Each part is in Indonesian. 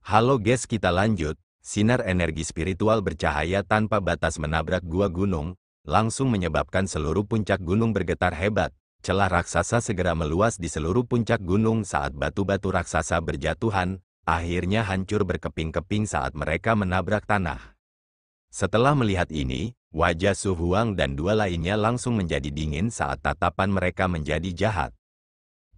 Halo guys, kita lanjut. Sinar energi spiritual bercahaya tanpa batas menabrak gua gunung, langsung menyebabkan seluruh puncak gunung bergetar hebat. Celah raksasa segera meluas di seluruh puncak gunung saat batu-batu raksasa berjatuhan, akhirnya hancur berkeping-keping saat mereka menabrak tanah. Setelah melihat ini, wajah Su Huang dan dua lainnya langsung menjadi dingin saat tatapan mereka menjadi jahat.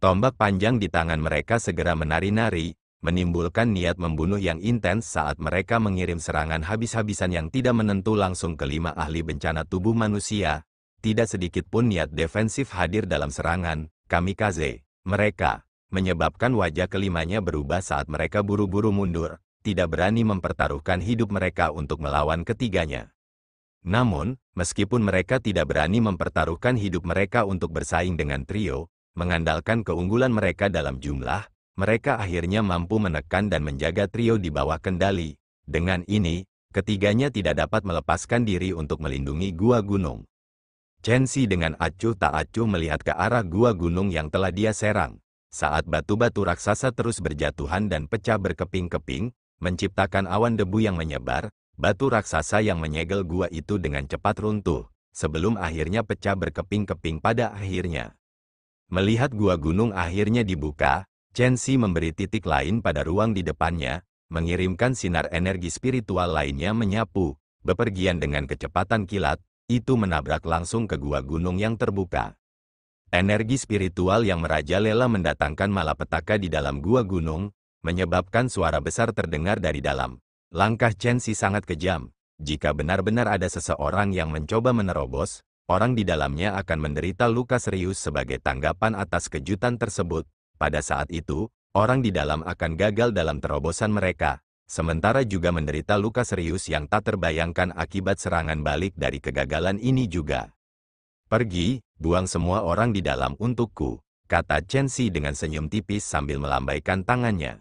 Tombak panjang di tangan mereka segera menari-nari, menimbulkan niat membunuh yang intens saat mereka mengirim serangan habis-habisan yang tidak menentu langsung ke 5 ahli bencana tubuh manusia. Tidak sedikit pun niat defensif hadir dalam serangan kamikaze mereka, menyebabkan wajah kelimanya berubah saat mereka buru-buru mundur, tidak berani mempertaruhkan hidup mereka untuk melawan ketiganya. Namun, meskipun mereka tidak berani mempertaruhkan hidup mereka untuk bersaing dengan trio, mengandalkan keunggulan mereka dalam jumlah, mereka akhirnya mampu menekan dan menjaga trio di bawah kendali. Dengan ini, ketiganya tidak dapat melepaskan diri untuk melindungi gua gunung. Chen Xi dengan acuh tak acuh melihat ke arah gua gunung yang telah dia serang. Saat batu-batu raksasa terus berjatuhan dan pecah berkeping-keping, menciptakan awan debu yang menyebar, batu raksasa yang menyegel gua itu dengan cepat runtuh, sebelum akhirnya pecah berkeping-keping pada akhirnya. Melihat gua gunung akhirnya dibuka, Chen Xi memberi titik lain pada ruang di depannya, mengirimkan sinar energi spiritual lainnya menyapu, bepergian dengan kecepatan kilat, itu menabrak langsung ke gua gunung yang terbuka. Energi spiritual yang merajalela mendatangkan malapetaka di dalam gua gunung, menyebabkan suara besar terdengar dari dalam. Langkah Chen Xi sangat kejam. Jika benar-benar ada seseorang yang mencoba menerobos, orang di dalamnya akan menderita luka serius sebagai tanggapan atas kejutan tersebut. Pada saat itu, orang di dalam akan gagal dalam terobosan mereka, sementara juga menderita luka serius yang tak terbayangkan akibat serangan balik dari kegagalan ini juga. Pergi, buang semua orang di dalam untukku, kata Chen Xi dengan senyum tipis sambil melambaikan tangannya.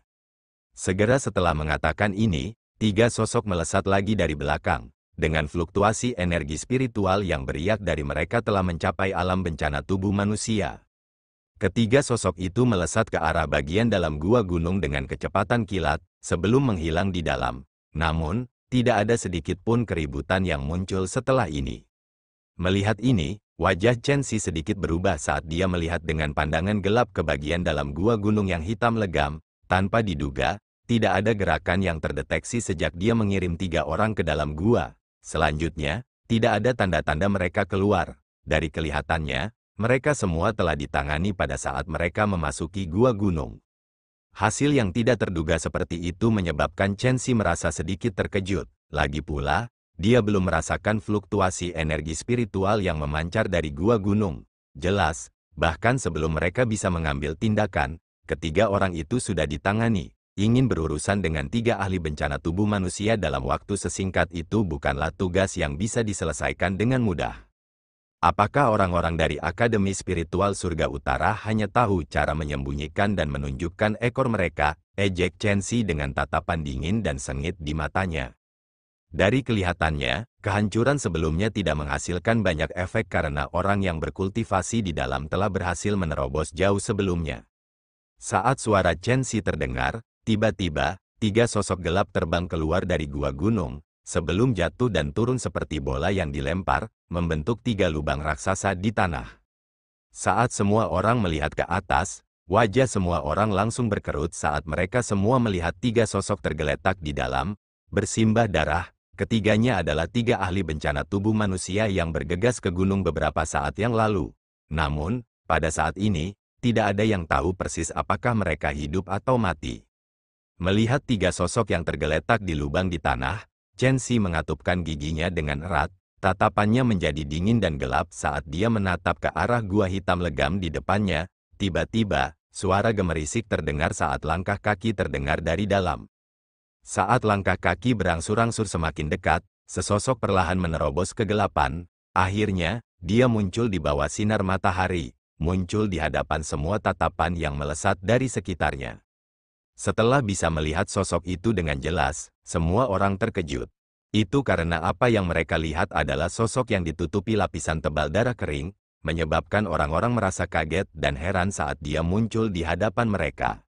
Segera setelah mengatakan ini, 3 sosok melesat lagi dari belakang. Dengan fluktuasi energi spiritual yang beriak dari mereka telah mencapai alam bencana tubuh manusia. Ketiga sosok itu melesat ke arah bagian dalam gua gunung dengan kecepatan kilat, sebelum menghilang di dalam. Namun, tidak ada sedikit pun keributan yang muncul setelah ini. Melihat ini, wajah Chen Xi sedikit berubah saat dia melihat dengan pandangan gelap ke bagian dalam gua gunung yang hitam legam. Tanpa diduga, tidak ada gerakan yang terdeteksi sejak dia mengirim 3 orang ke dalam gua. Selanjutnya, tidak ada tanda-tanda mereka keluar. Dari kelihatannya, mereka semua telah ditangani pada saat mereka memasuki gua gunung. Hasil yang tidak terduga seperti itu menyebabkan Chen Xi merasa sedikit terkejut. Lagi pula, dia belum merasakan fluktuasi energi spiritual yang memancar dari gua gunung. Jelas, bahkan sebelum mereka bisa mengambil tindakan, ketiga orang itu sudah ditangani. Ingin berurusan dengan 3 ahli bencana tubuh manusia dalam waktu sesingkat itu bukanlah tugas yang bisa diselesaikan dengan mudah. Apakah orang-orang dari Akademi Spiritual Surga Utara hanya tahu cara menyembunyikan dan menunjukkan ekor mereka? Ejek Chen Xi dengan tatapan dingin dan sengit di matanya. Dari kelihatannya, kehancuran sebelumnya tidak menghasilkan banyak efek karena orang yang berkultivasi di dalam telah berhasil menerobos jauh sebelumnya. Saat suara Chen Xi terdengar, tiba-tiba, 3 sosok gelap terbang keluar dari gua gunung, sebelum jatuh dan turun seperti bola yang dilempar, membentuk 3 lubang raksasa di tanah. Saat semua orang melihat ke atas, wajah semua orang langsung berkerut saat mereka semua melihat 3 sosok tergeletak di dalam, bersimbah darah. Ketiganya adalah 3 ahli bencana tubuh manusia yang bergegas ke gunung beberapa saat yang lalu. Namun, pada saat ini, tidak ada yang tahu persis apakah mereka hidup atau mati. Melihat 3 sosok yang tergeletak di lubang di tanah, Chen Xi mengatupkan giginya dengan erat. Tatapannya menjadi dingin dan gelap saat dia menatap ke arah gua hitam legam di depannya. Tiba-tiba, suara gemerisik terdengar saat langkah kaki terdengar dari dalam. Saat langkah kaki berangsur-angsur semakin dekat, sesosok perlahan menerobos kegelapan. Akhirnya, dia muncul di bawah sinar matahari, muncul di hadapan semua tatapan yang melesat dari sekitarnya. Setelah bisa melihat sosok itu dengan jelas, semua orang terkejut. Itu karena apa yang mereka lihat adalah sosok yang ditutupi lapisan tebal darah kering, menyebabkan orang-orang merasa kaget dan heran saat dia muncul di hadapan mereka.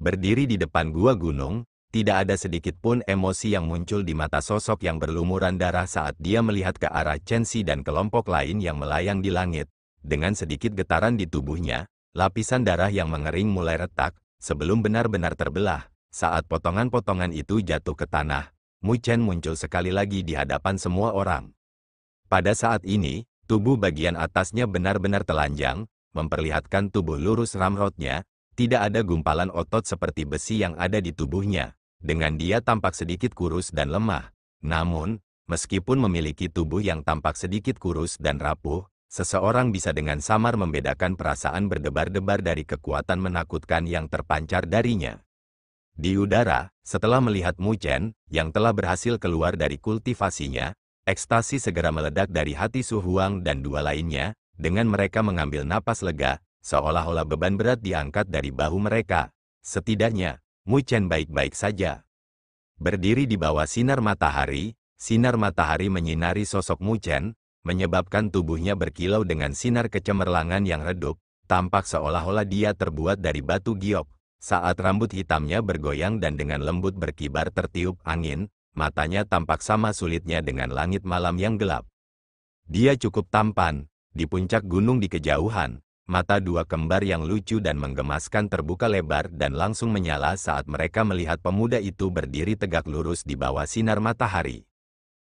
Berdiri di depan gua gunung, tidak ada sedikit pun emosi yang muncul di mata sosok yang berlumuran darah saat dia melihat ke arah Chen Xi dan kelompok lain yang melayang di langit. Dengan sedikit getaran di tubuhnya, lapisan darah yang mengering mulai retak, sebelum benar-benar terbelah. Saat potongan-potongan itu jatuh ke tanah, Mu Chen muncul sekali lagi di hadapan semua orang. Pada saat ini, tubuh bagian atasnya benar-benar telanjang, memperlihatkan tubuh lurus ramrotnya, tidak ada gumpalan otot seperti besi yang ada di tubuhnya. Dengan dia tampak sedikit kurus dan lemah. Namun, meskipun memiliki tubuh yang tampak sedikit kurus dan rapuh, seseorang bisa dengan samar membedakan perasaan berdebar-debar dari kekuatan menakutkan yang terpancar darinya. Di udara, setelah melihat Mu Chen, yang telah berhasil keluar dari kultivasinya, ekstasi segera meledak dari hati Su Huang dan dua lainnya, dengan mereka mengambil napas lega, seolah-olah beban berat diangkat dari bahu mereka. Setidaknya, Mu Chen baik-baik saja. Berdiri di bawah sinar matahari menyinari sosok Mu Chen, menyebabkan tubuhnya berkilau dengan sinar kecemerlangan yang redup, tampak seolah-olah dia terbuat dari batu giok. Saat rambut hitamnya bergoyang dan dengan lembut berkibar tertiup angin, matanya tampak sama sulitnya dengan langit malam yang gelap. Dia cukup tampan, di puncak gunung di kejauhan. Mata dua kembar yang lucu dan menggemaskan terbuka lebar dan langsung menyala saat mereka melihat pemuda itu berdiri tegak lurus di bawah sinar matahari.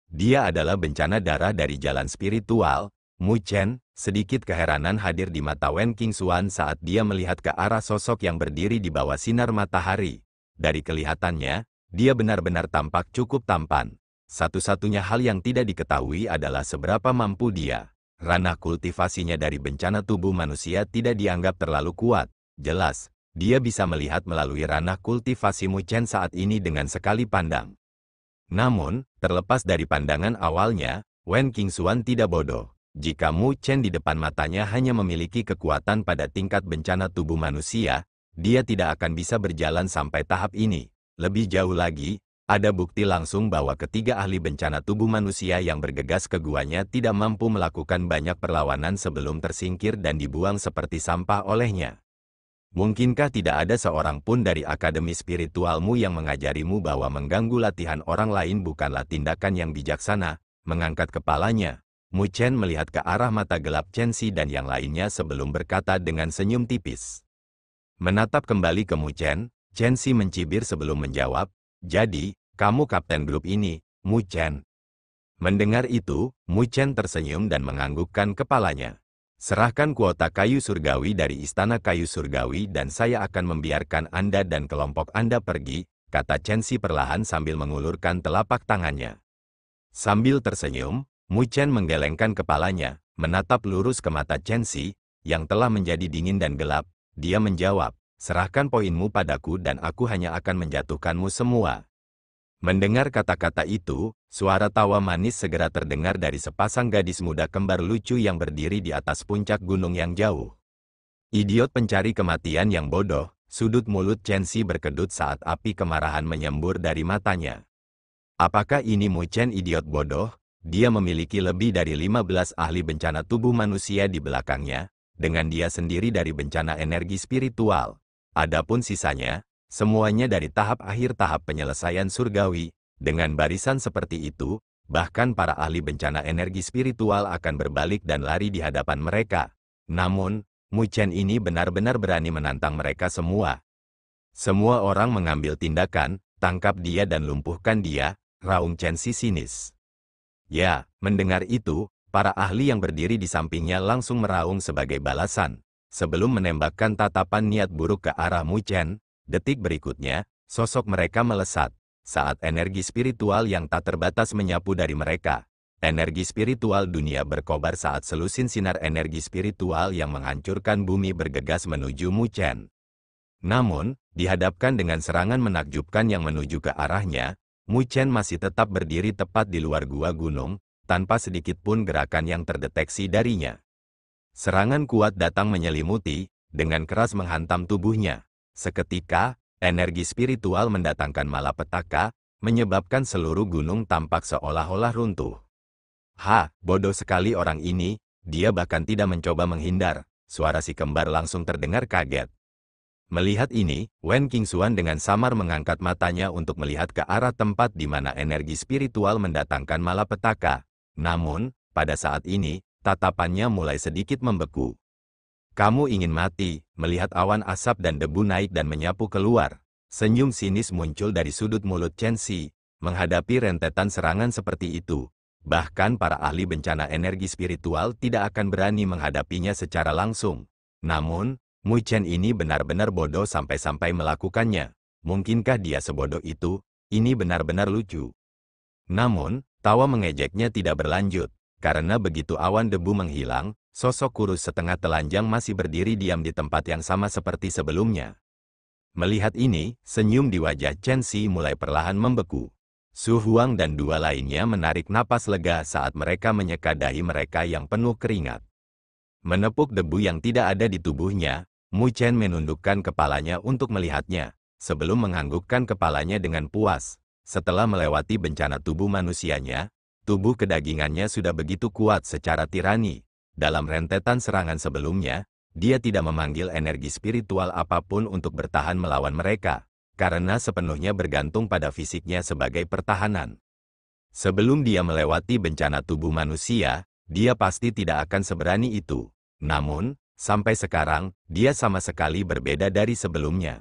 Dia adalah bencana darah dari jalan spiritual, Mu Chen. Sedikit keheranan hadir di mata Wen Qingxuan saat dia melihat ke arah sosok yang berdiri di bawah sinar matahari. Dari kelihatannya, dia benar-benar tampak cukup tampan. Satu-satunya hal yang tidak diketahui adalah seberapa mampu dia. Ranah kultivasinya dari bencana tubuh manusia tidak dianggap terlalu kuat. Jelas, dia bisa melihat melalui ranah kultivasi Mu Chen saat ini dengan sekali pandang. Namun, terlepas dari pandangan awalnya, Wen Qingxuan tidak bodoh. Jika Mu Chen di depan matanya hanya memiliki kekuatan pada tingkat bencana tubuh manusia, dia tidak akan bisa berjalan sampai tahap ini. Lebih jauh lagi, ada bukti langsung bahwa ketiga ahli bencana tubuh manusia yang bergegas ke guanya tidak mampu melakukan banyak perlawanan sebelum tersingkir dan dibuang seperti sampah olehnya. Mungkinkah tidak ada seorang pun dari akademi spiritualmu yang mengajarimu bahwa mengganggu latihan orang lain bukanlah tindakan yang bijaksana? Mengangkat kepalanya, Mu Chen melihat ke arah mata gelap Chen Xi dan yang lainnya sebelum berkata dengan senyum tipis. Menatap kembali ke Mu Chen, Chen Xi mencibir sebelum menjawab, "Jadi, kamu kapten grup ini, Mu Chen." Mendengar itu, Mu Chen tersenyum dan menganggukkan kepalanya. "Serahkan kuota kayu surgawi dari istana kayu surgawi dan saya akan membiarkan Anda dan kelompok Anda pergi," kata Chen Xi perlahan sambil mengulurkan telapak tangannya. Sambil tersenyum, Mu Chen menggelengkan kepalanya, menatap lurus ke mata Chen Xi, yang telah menjadi dingin dan gelap. Dia menjawab, "Serahkan poinmu padaku dan aku hanya akan menjatuhkanmu semua." Mendengar kata-kata itu, suara tawa manis segera terdengar dari sepasang gadis muda kembar lucu yang berdiri di atas puncak gunung yang jauh. "Idiot pencari kematian yang bodoh," sudut mulut Chen Xi berkedut saat api kemarahan menyembur dari matanya. Apakah ini Mu Chen idiot bodoh? Dia memiliki lebih dari 15 ahli bencana tubuh manusia di belakangnya, dengan dia sendiri dari bencana energi spiritual. Adapun sisanya, semuanya dari tahap akhir tahap penyelesaian surgawi. Dengan barisan seperti itu, bahkan para ahli bencana energi spiritual akan berbalik dan lari di hadapan mereka. Namun, Mu Chen ini benar-benar berani menantang mereka semua. "Semua orang mengambil tindakan, tangkap dia dan lumpuhkan dia," raung Chen Xi sinis. Ya, mendengar itu, para ahli yang berdiri di sampingnya langsung meraung sebagai balasan. Sebelum menembakkan tatapan niat buruk ke arah Mu Chen, detik berikutnya, sosok mereka melesat. Saat energi spiritual yang tak terbatas menyapu dari mereka, energi spiritual dunia berkobar saat selusin sinar energi spiritual yang menghancurkan bumi bergegas menuju Mu Chen. Namun, dihadapkan dengan serangan menakjubkan yang menuju ke arahnya, Mu Chen masih tetap berdiri tepat di luar gua gunung, tanpa sedikit pun gerakan yang terdeteksi darinya. Serangan kuat datang menyelimuti, dengan keras menghantam tubuhnya. Seketika, energi spiritual mendatangkan malapetaka, menyebabkan seluruh gunung tampak seolah-olah runtuh. Bodoh sekali orang ini, dia bahkan tidak mencoba menghindar." Suara si kembar langsung terdengar kaget. Melihat ini, Wen Qingxuan dengan samar mengangkat matanya untuk melihat ke arah tempat di mana energi spiritual mendatangkan malapetaka. Namun, pada saat ini, tatapannya mulai sedikit membeku. Kamu ingin mati, melihat awan asap dan debu naik dan menyapu keluar. Senyum sinis muncul dari sudut mulut Chen Xi, menghadapi rentetan serangan seperti itu. Bahkan para ahli bencana energi spiritual tidak akan berani menghadapinya secara langsung. Namun, Mu Chen ini benar-benar bodoh sampai-sampai melakukannya. Mungkinkah dia sebodoh itu? Ini benar-benar lucu. Namun, tawa mengejeknya tidak berlanjut. Karena begitu awan debu menghilang, sosok kurus setengah telanjang masih berdiri diam di tempat yang sama seperti sebelumnya. Melihat ini, senyum di wajah Chen Xi mulai perlahan membeku. Su Huang dan dua lainnya menarik napas lega saat mereka menyeka dahi mereka yang penuh keringat. Menepuk debu yang tidak ada di tubuhnya, Mu Chen menundukkan kepalanya untuk melihatnya, sebelum menganggukkan kepalanya dengan puas. Setelah melewati bencana tubuh manusianya, tubuh kedagingannya sudah begitu kuat secara tirani. Dalam rentetan serangan sebelumnya, dia tidak memanggil energi spiritual apapun untuk bertahan melawan mereka, karena sepenuhnya bergantung pada fisiknya sebagai pertahanan. Sebelum dia melewati bencana tubuh manusia, dia pasti tidak akan seberani itu. Namun, sampai sekarang, dia sama sekali berbeda dari sebelumnya.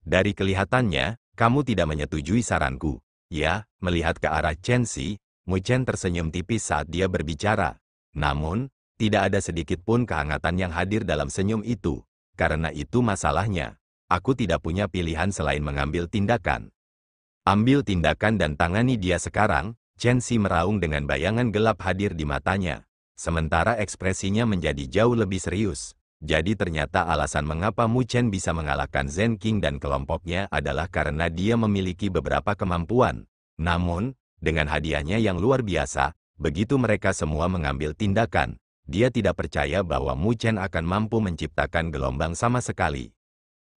Dari kelihatannya, kamu tidak menyetujui saranku. Ya, melihat ke arah Chen Xi, Mu Chen tersenyum tipis saat dia berbicara. Namun, tidak ada sedikit pun kehangatan yang hadir dalam senyum itu. Karena itu masalahnya. Aku tidak punya pilihan selain mengambil tindakan. Ambil tindakan dan tangani dia sekarang. Chen Xi meraung dengan bayangan gelap hadir di matanya. Sementara ekspresinya menjadi jauh lebih serius. Jadi ternyata alasan mengapa Mu Chen bisa mengalahkan Zhen Qing dan kelompoknya adalah karena dia memiliki beberapa kemampuan. Namun, dengan hadiahnya yang luar biasa, begitu mereka semua mengambil tindakan, dia tidak percaya bahwa Mu Chen akan mampu menciptakan gelombang sama sekali.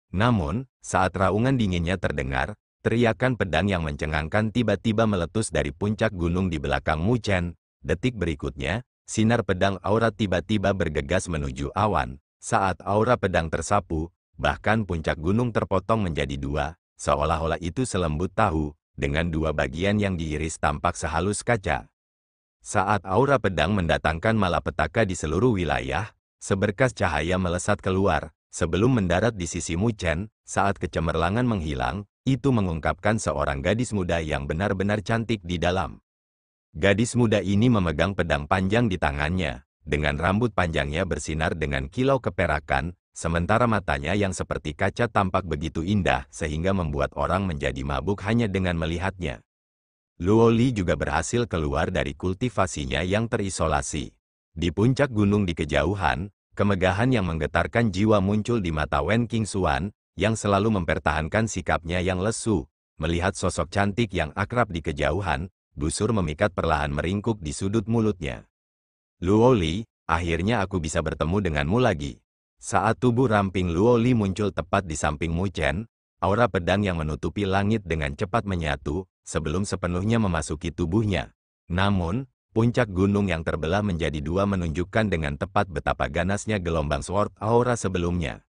Namun, saat raungan dinginnya terdengar, teriakan pedang yang mencengangkan tiba-tiba meletus dari puncak gunung di belakang Mu Chen. Detik berikutnya, sinar pedang aura tiba-tiba bergegas menuju awan. Saat aura pedang tersapu, bahkan puncak gunung terpotong menjadi dua, seolah-olah itu selembut tahu, dengan dua bagian yang diiris tampak sehalus kaca. Saat aura pedang mendatangkan malapetaka di seluruh wilayah, seberkas cahaya melesat keluar. Sebelum mendarat di sisi Mu Chen, saat kecemerlangan menghilang, itu mengungkapkan seorang gadis muda yang benar-benar cantik di dalam. Gadis muda ini memegang pedang panjang di tangannya, dengan rambut panjangnya bersinar dengan kilau keperakan, sementara matanya yang seperti kaca tampak begitu indah sehingga membuat orang menjadi mabuk hanya dengan melihatnya. Luo Li juga berhasil keluar dari kultivasinya yang terisolasi. Di puncak gunung di kejauhan, kemegahan yang menggetarkan jiwa muncul di mata Wen Qingxuan, yang selalu mempertahankan sikapnya yang lesu. Melihat sosok cantik yang akrab di kejauhan, busur memikat perlahan meringkuk di sudut mulutnya. Luo Li, akhirnya aku bisa bertemu denganmu lagi. Saat tubuh ramping Luo Li muncul tepat di samping Mu Chen, aura pedang yang menutupi langit dengan cepat menyatu, sebelum sepenuhnya memasuki tubuhnya. Namun, puncak gunung yang terbelah menjadi dua menunjukkan dengan tepat betapa ganasnya gelombang sword aura sebelumnya.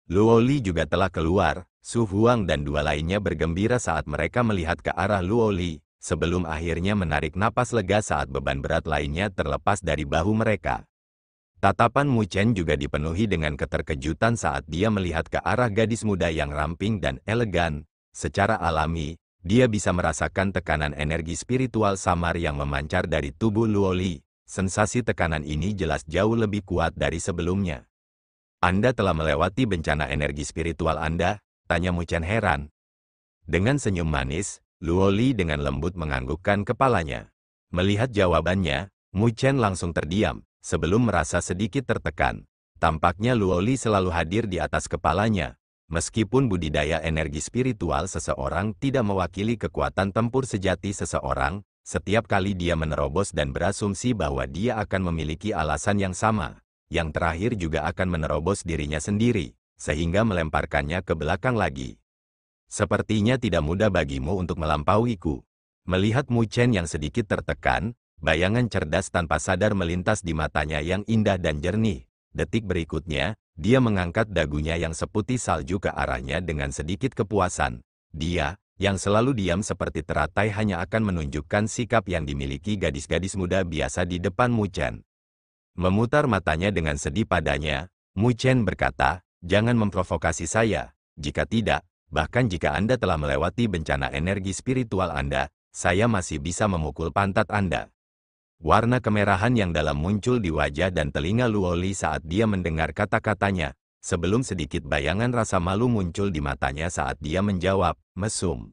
Luo Li juga telah keluar, Su Huang dan dua lainnya bergembira saat mereka melihat ke arah Luo Li, sebelum akhirnya menarik napas lega saat beban berat lainnya terlepas dari bahu mereka. Tatapan Mu Chen juga dipenuhi dengan keterkejutan saat dia melihat ke arah gadis muda yang ramping dan elegan. Secara alami, dia bisa merasakan tekanan energi spiritual samar yang memancar dari tubuh Luo Li. Sensasi tekanan ini jelas jauh lebih kuat dari sebelumnya. Anda telah melewati bencana energi spiritual Anda? Tanya Mu Chen heran. Dengan senyum manis, Luo Li dengan lembut menganggukkan kepalanya. Melihat jawabannya, Mu Chen langsung terdiam, sebelum merasa sedikit tertekan. Tampaknya Luo Li selalu hadir di atas kepalanya. Meskipun budidaya energi spiritual seseorang tidak mewakili kekuatan tempur sejati seseorang, setiap kali dia menerobos dan berasumsi bahwa dia akan memiliki alasan yang sama, yang terakhir juga akan menerobos dirinya sendiri, sehingga melemparkannya ke belakang lagi. Sepertinya tidak mudah bagimu untuk melampauiku. Melihat Mu Chen yang sedikit tertekan, bayangan cerdas tanpa sadar melintas di matanya yang indah dan jernih. Detik berikutnya, Dia mengangkat dagunya yang seputih salju ke arahnya dengan sedikit kepuasan. Dia, yang selalu diam seperti teratai, hanya akan menunjukkan sikap yang dimiliki gadis-gadis muda biasa di depan Mu Chen. Memutar matanya dengan sedih padanya, Mu Chen berkata, "Jangan memprovokasi saya. Jika tidak, bahkan jika Anda telah melewati bencana energi spiritual Anda, saya masih bisa memukul pantat Anda." Warna kemerahan yang dalam muncul di wajah dan telinga Luoli saat dia mendengar kata-katanya, sebelum sedikit bayangan rasa malu muncul di matanya saat dia menjawab, mesum.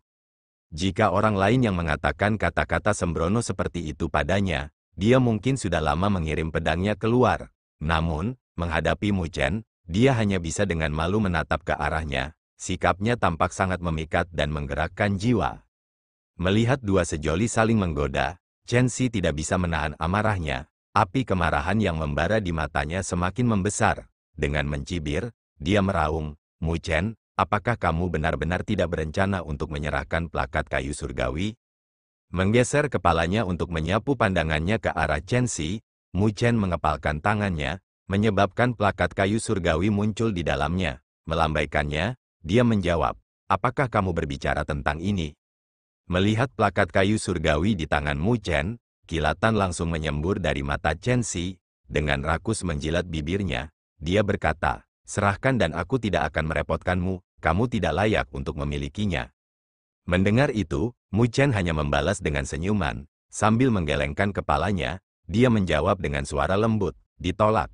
Jika orang lain yang mengatakan kata-kata sembrono seperti itu padanya, dia mungkin sudah lama mengirim pedangnya keluar. Namun, menghadapi Mu Chen, dia hanya bisa dengan malu menatap ke arahnya. Sikapnya tampak sangat memikat dan menggerakkan jiwa. Melihat dua sejoli saling menggoda, Chen Xi tidak bisa menahan amarahnya. Api kemarahan yang membara di matanya semakin membesar. Dengan mencibir, dia meraung, "Mu Chen, apakah kamu benar-benar tidak berencana untuk menyerahkan plakat kayu surgawi?" Menggeser kepalanya untuk menyapu pandangannya ke arah Chen Xi, Mu Chen mengepalkan tangannya, menyebabkan plakat kayu surgawi muncul di dalamnya. Melambaikannya, dia menjawab, "Apakah kamu berbicara tentang ini?" Melihat plakat kayu surgawi di tangan Mu Chen, kilatan langsung menyembur dari mata Chen Xi. Dengan rakus menjilat bibirnya, dia berkata, "Serahkan dan aku tidak akan merepotkanmu, kamu tidak layak untuk memilikinya." Mendengar itu, Mu Chen hanya membalas dengan senyuman. Sambil menggelengkan kepalanya, dia menjawab dengan suara lembut, "Ditolak."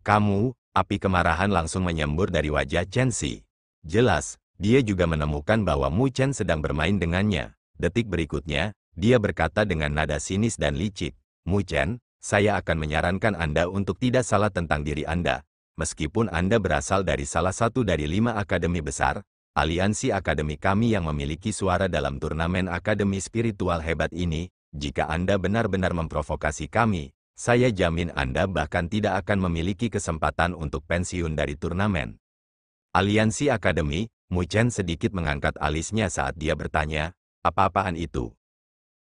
"Kamu," api kemarahan langsung menyembur dari wajah Chen Xi. Jelas, dia juga menemukan bahwa Mu Chen sedang bermain dengannya. Detik berikutnya, dia berkata dengan nada sinis dan licik, "Mu Chen, saya akan menyarankan Anda untuk tidak salah tentang diri Anda. Meskipun Anda berasal dari salah satu dari 5 akademi besar, aliansi akademi kami yang memiliki suara dalam turnamen akademi spiritual hebat ini, jika Anda benar-benar memprovokasi kami, saya jamin Anda bahkan tidak akan memiliki kesempatan untuk pensiun dari turnamen." Aliansi akademi, Mu Chen sedikit mengangkat alisnya saat dia bertanya, "Apa-apaan itu?"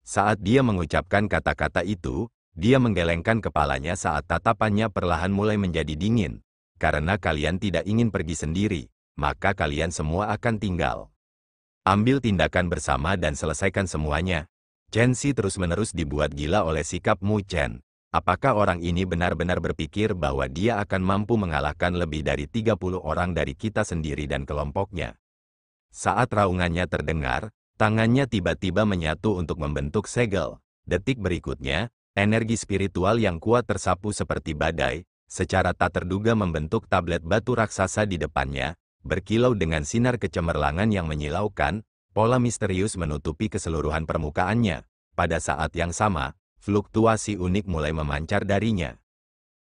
Saat dia mengucapkan kata-kata itu, dia menggelengkan kepalanya saat tatapannya perlahan mulai menjadi dingin. "Karena kalian tidak ingin pergi sendiri, maka kalian semua akan tinggal. Ambil tindakan bersama dan selesaikan semuanya." Chen Xi terus-menerus dibuat gila oleh sikap Mu Chen. Apakah orang ini benar-benar berpikir bahwa dia akan mampu mengalahkan lebih dari 30 orang dari kita sendiri dan kelompoknya? Saat raungannya terdengar, tangannya tiba-tiba menyatu untuk membentuk segel. Detik berikutnya, energi spiritual yang kuat tersapu seperti badai, secara tak terduga membentuk tablet batu raksasa di depannya, berkilau dengan sinar kecemerlangan yang menyilaukan, pola misterius menutupi keseluruhan permukaannya. Pada saat yang sama, fluktuasi unik mulai memancar darinya.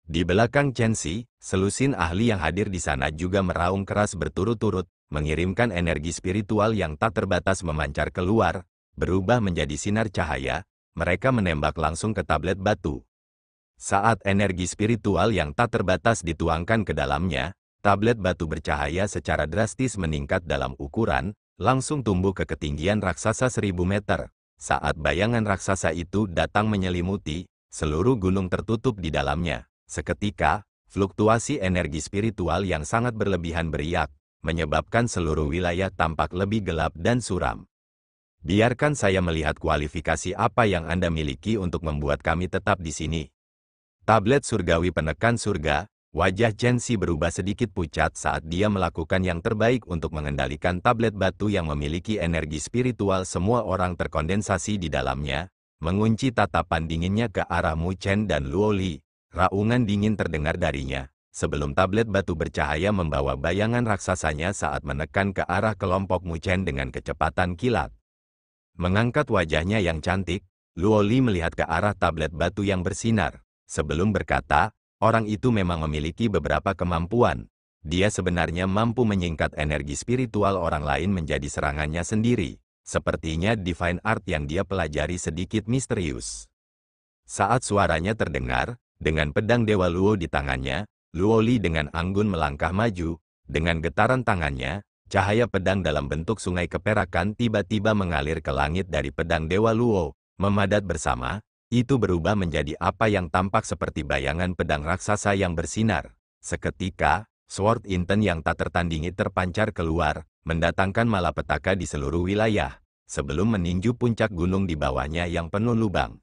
Di belakang Chen Xi, selusin ahli yang hadir di sana juga meraung keras berturut-turut, mengirimkan energi spiritual yang tak terbatas memancar keluar, berubah menjadi sinar cahaya. Mereka menembak langsung ke tablet batu. Saat energi spiritual yang tak terbatas dituangkan ke dalamnya, tablet batu bercahaya secara drastis meningkat dalam ukuran, langsung tumbuh ke ketinggian raksasa 1000 meter. Saat bayangan raksasa itu datang menyelimuti, seluruh gunung tertutup di dalamnya. Seketika, fluktuasi energi spiritual yang sangat berlebihan beriak, menyebabkan seluruh wilayah tampak lebih gelap dan suram. "Biarkan saya melihat kualifikasi apa yang Anda miliki untuk membuat kami tetap di sini." Tablet surgawi penekan surga. Wajah Chen Xi berubah sedikit pucat saat dia melakukan yang terbaik untuk mengendalikan tablet batu yang memiliki energi spiritual semua orang terkondensasi di dalamnya, mengunci tatapan dinginnya ke arah Mu Chen dan Luo Li. Raungan dingin terdengar darinya, sebelum tablet batu bercahaya membawa bayangan raksasanya saat menekan ke arah kelompok Mu Chen dengan kecepatan kilat. Mengangkat wajahnya yang cantik, Luo Li melihat ke arah tablet batu yang bersinar, sebelum berkata, "Orang itu memang memiliki beberapa kemampuan. Dia sebenarnya mampu menyingkat energi spiritual orang lain menjadi serangannya sendiri. Sepertinya divine art yang dia pelajari sedikit misterius." Saat suaranya terdengar, dengan pedang Dewa Luo di tangannya, Luo Li dengan anggun melangkah maju. Dengan getaran tangannya, cahaya pedang dalam bentuk sungai keperakan tiba-tiba mengalir ke langit dari pedang Dewa Luo, memadat bersama. Itu berubah menjadi apa yang tampak seperti bayangan pedang raksasa yang bersinar. Seketika, Sword Inten yang tak tertandingi terpancar keluar, mendatangkan malapetaka di seluruh wilayah, sebelum meninju puncak gunung di bawahnya yang penuh lubang.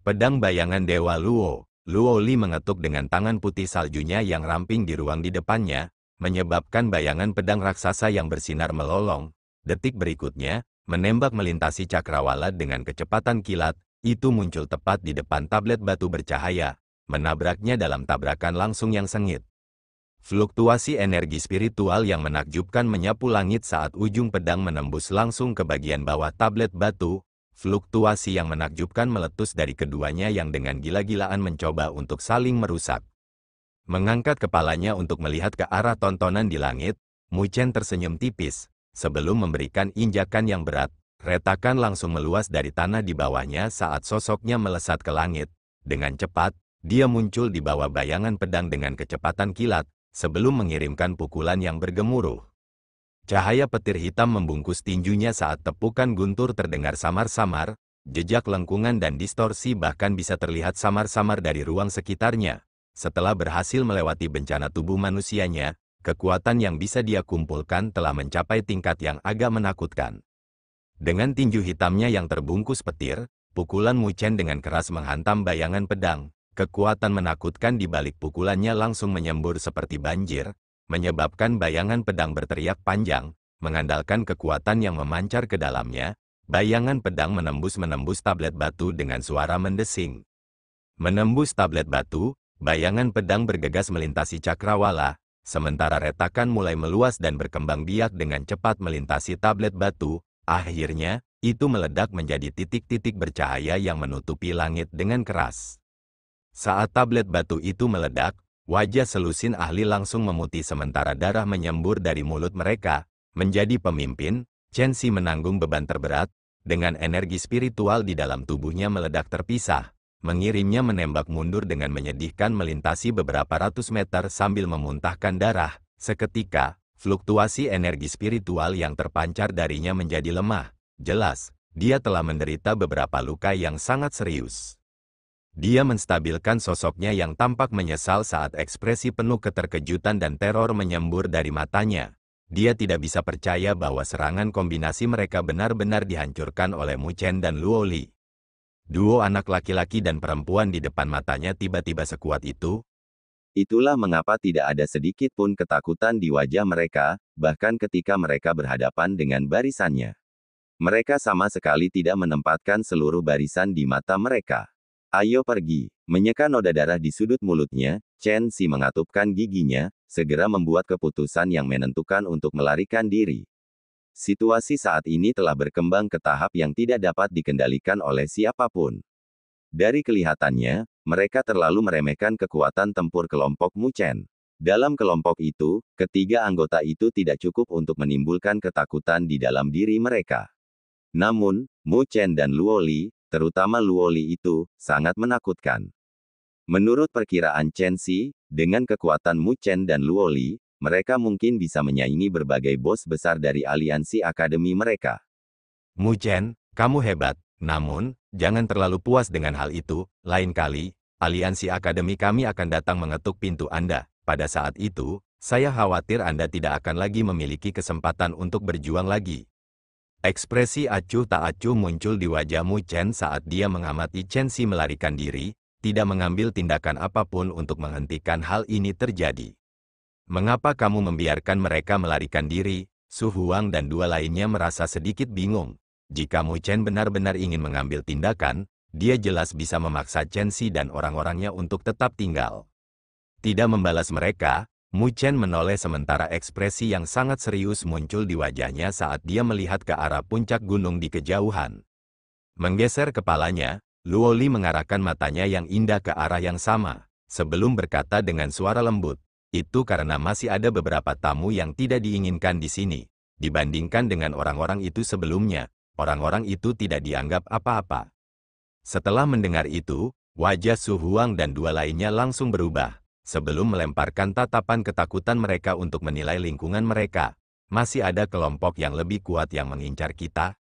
Pedang bayangan Dewa Luo, Luo Li mengetuk dengan tangan putih saljunya yang ramping di ruang di depannya, menyebabkan bayangan pedang raksasa yang bersinar melolong. Detik berikutnya, menembak melintasi cakrawala dengan kecepatan kilat, itu muncul tepat di depan tablet batu bercahaya, menabraknya dalam tabrakan langsung yang sengit. Fluktuasi energi spiritual yang menakjubkan menyapu langit saat ujung pedang menembus langsung ke bagian bawah tablet batu. Fluktuasi yang menakjubkan meletus dari keduanya yang dengan gila-gilaan mencoba untuk saling merusak. Mengangkat kepalanya untuk melihat ke arah tontonan di langit, Mu Chen tersenyum tipis. Sebelum memberikan injakan yang berat, retakan langsung meluas dari tanah di bawahnya saat sosoknya melesat ke langit. Dengan cepat, dia muncul di bawah bayangan pedang dengan kecepatan kilat, sebelum mengirimkan pukulan yang bergemuruh. Cahaya petir hitam membungkus tinjunya saat tepukan guntur terdengar samar-samar, jejak lengkungan dan distorsi bahkan bisa terlihat samar-samar dari ruang sekitarnya. Setelah berhasil melewati bencana tubuh manusianya, kekuatan yang bisa dia kumpulkan telah mencapai tingkat yang agak menakutkan. Dengan tinju hitamnya yang terbungkus petir, pukulan Mu Chen dengan keras menghantam bayangan pedang. Kekuatan menakutkan di balik pukulannya langsung menyembur seperti banjir, menyebabkan bayangan pedang berteriak panjang, mengandalkan kekuatan yang memancar ke dalamnya. Bayangan pedang menembus tablet batu dengan suara mendesing. Menembus tablet batu, bayangan pedang bergegas melintasi cakrawala, sementara retakan mulai meluas dan berkembang biak dengan cepat melintasi tablet batu. Akhirnya, itu meledak menjadi titik-titik bercahaya yang menutupi langit dengan keras. Saat tablet batu itu meledak, wajah selusin ahli langsung memutih sementara darah menyembur dari mulut mereka. Menjadi pemimpin, Chen Xi menanggung beban terberat, dengan energi spiritual di dalam tubuhnya meledak terpisah, mengirimnya menembak mundur dengan menyedihkan melintasi beberapa ratus meter sambil memuntahkan darah. Seketika, fluktuasi energi spiritual yang terpancar darinya menjadi lemah. Jelas, dia telah menderita beberapa luka yang sangat serius. Dia menstabilkan sosoknya yang tampak menyesal saat ekspresi penuh keterkejutan dan teror menyembur dari matanya. Dia tidak bisa percaya bahwa serangan kombinasi mereka benar-benar dihancurkan oleh Mu Chen dan Luo Li. Duo anak laki-laki dan perempuan di depan matanya tiba-tiba sekuat itu. Itulah mengapa tidak ada sedikit pun ketakutan di wajah mereka, bahkan ketika mereka berhadapan dengan barisannya. Mereka sama sekali tidak menempatkan seluruh barisan di mata mereka. Ayo pergi. Menyeka noda darah di sudut mulutnya, Chen Xi mengatupkan giginya, segera membuat keputusan yang menentukan untuk melarikan diri. Situasi saat ini telah berkembang ke tahap yang tidak dapat dikendalikan oleh siapapun. Dari kelihatannya, mereka terlalu meremehkan kekuatan tempur kelompok Mu Chen. Dalam kelompok itu, ketiga anggota itu tidak cukup untuk menimbulkan ketakutan di dalam diri mereka. Namun, Mu Chen dan Luo Li, terutama Luo Li itu, sangat menakutkan. Menurut perkiraan Chen Xi, dengan kekuatan Mu Chen dan Luo Li, mereka mungkin bisa menyaingi berbagai bos besar dari aliansi akademi mereka. Mu Chen, kamu hebat, namun, jangan terlalu puas dengan hal itu. Lain kali, aliansi akademi kami akan datang mengetuk pintu Anda. Pada saat itu, saya khawatir Anda tidak akan lagi memiliki kesempatan untuk berjuang lagi. Ekspresi acuh tak acuh muncul di wajah Mu Chen saat dia mengamati Chen Xi melarikan diri, tidak mengambil tindakan apapun untuk menghentikan hal ini terjadi. Mengapa kamu membiarkan mereka melarikan diri? Su Huang dan dua lainnya merasa sedikit bingung. Jika Mu Chen benar-benar ingin mengambil tindakan, dia jelas bisa memaksa Chen Xi dan orang-orangnya untuk tetap tinggal. Tidak membalas mereka, Mu Chen menoleh sementara ekspresi yang sangat serius muncul di wajahnya saat dia melihat ke arah puncak gunung di kejauhan. Menggeser kepalanya, Luo Li mengarahkan matanya yang indah ke arah yang sama, sebelum berkata dengan suara lembut, itu karena masih ada beberapa tamu yang tidak diinginkan di sini. Dibandingkan dengan orang-orang itu sebelumnya, orang-orang itu tidak dianggap apa-apa. Setelah mendengar itu, wajah Su Huang dan dua lainnya langsung berubah. Sebelum melemparkan tatapan ketakutan mereka untuk menilai lingkungan mereka, masih ada kelompok yang lebih kuat yang mengincar kita.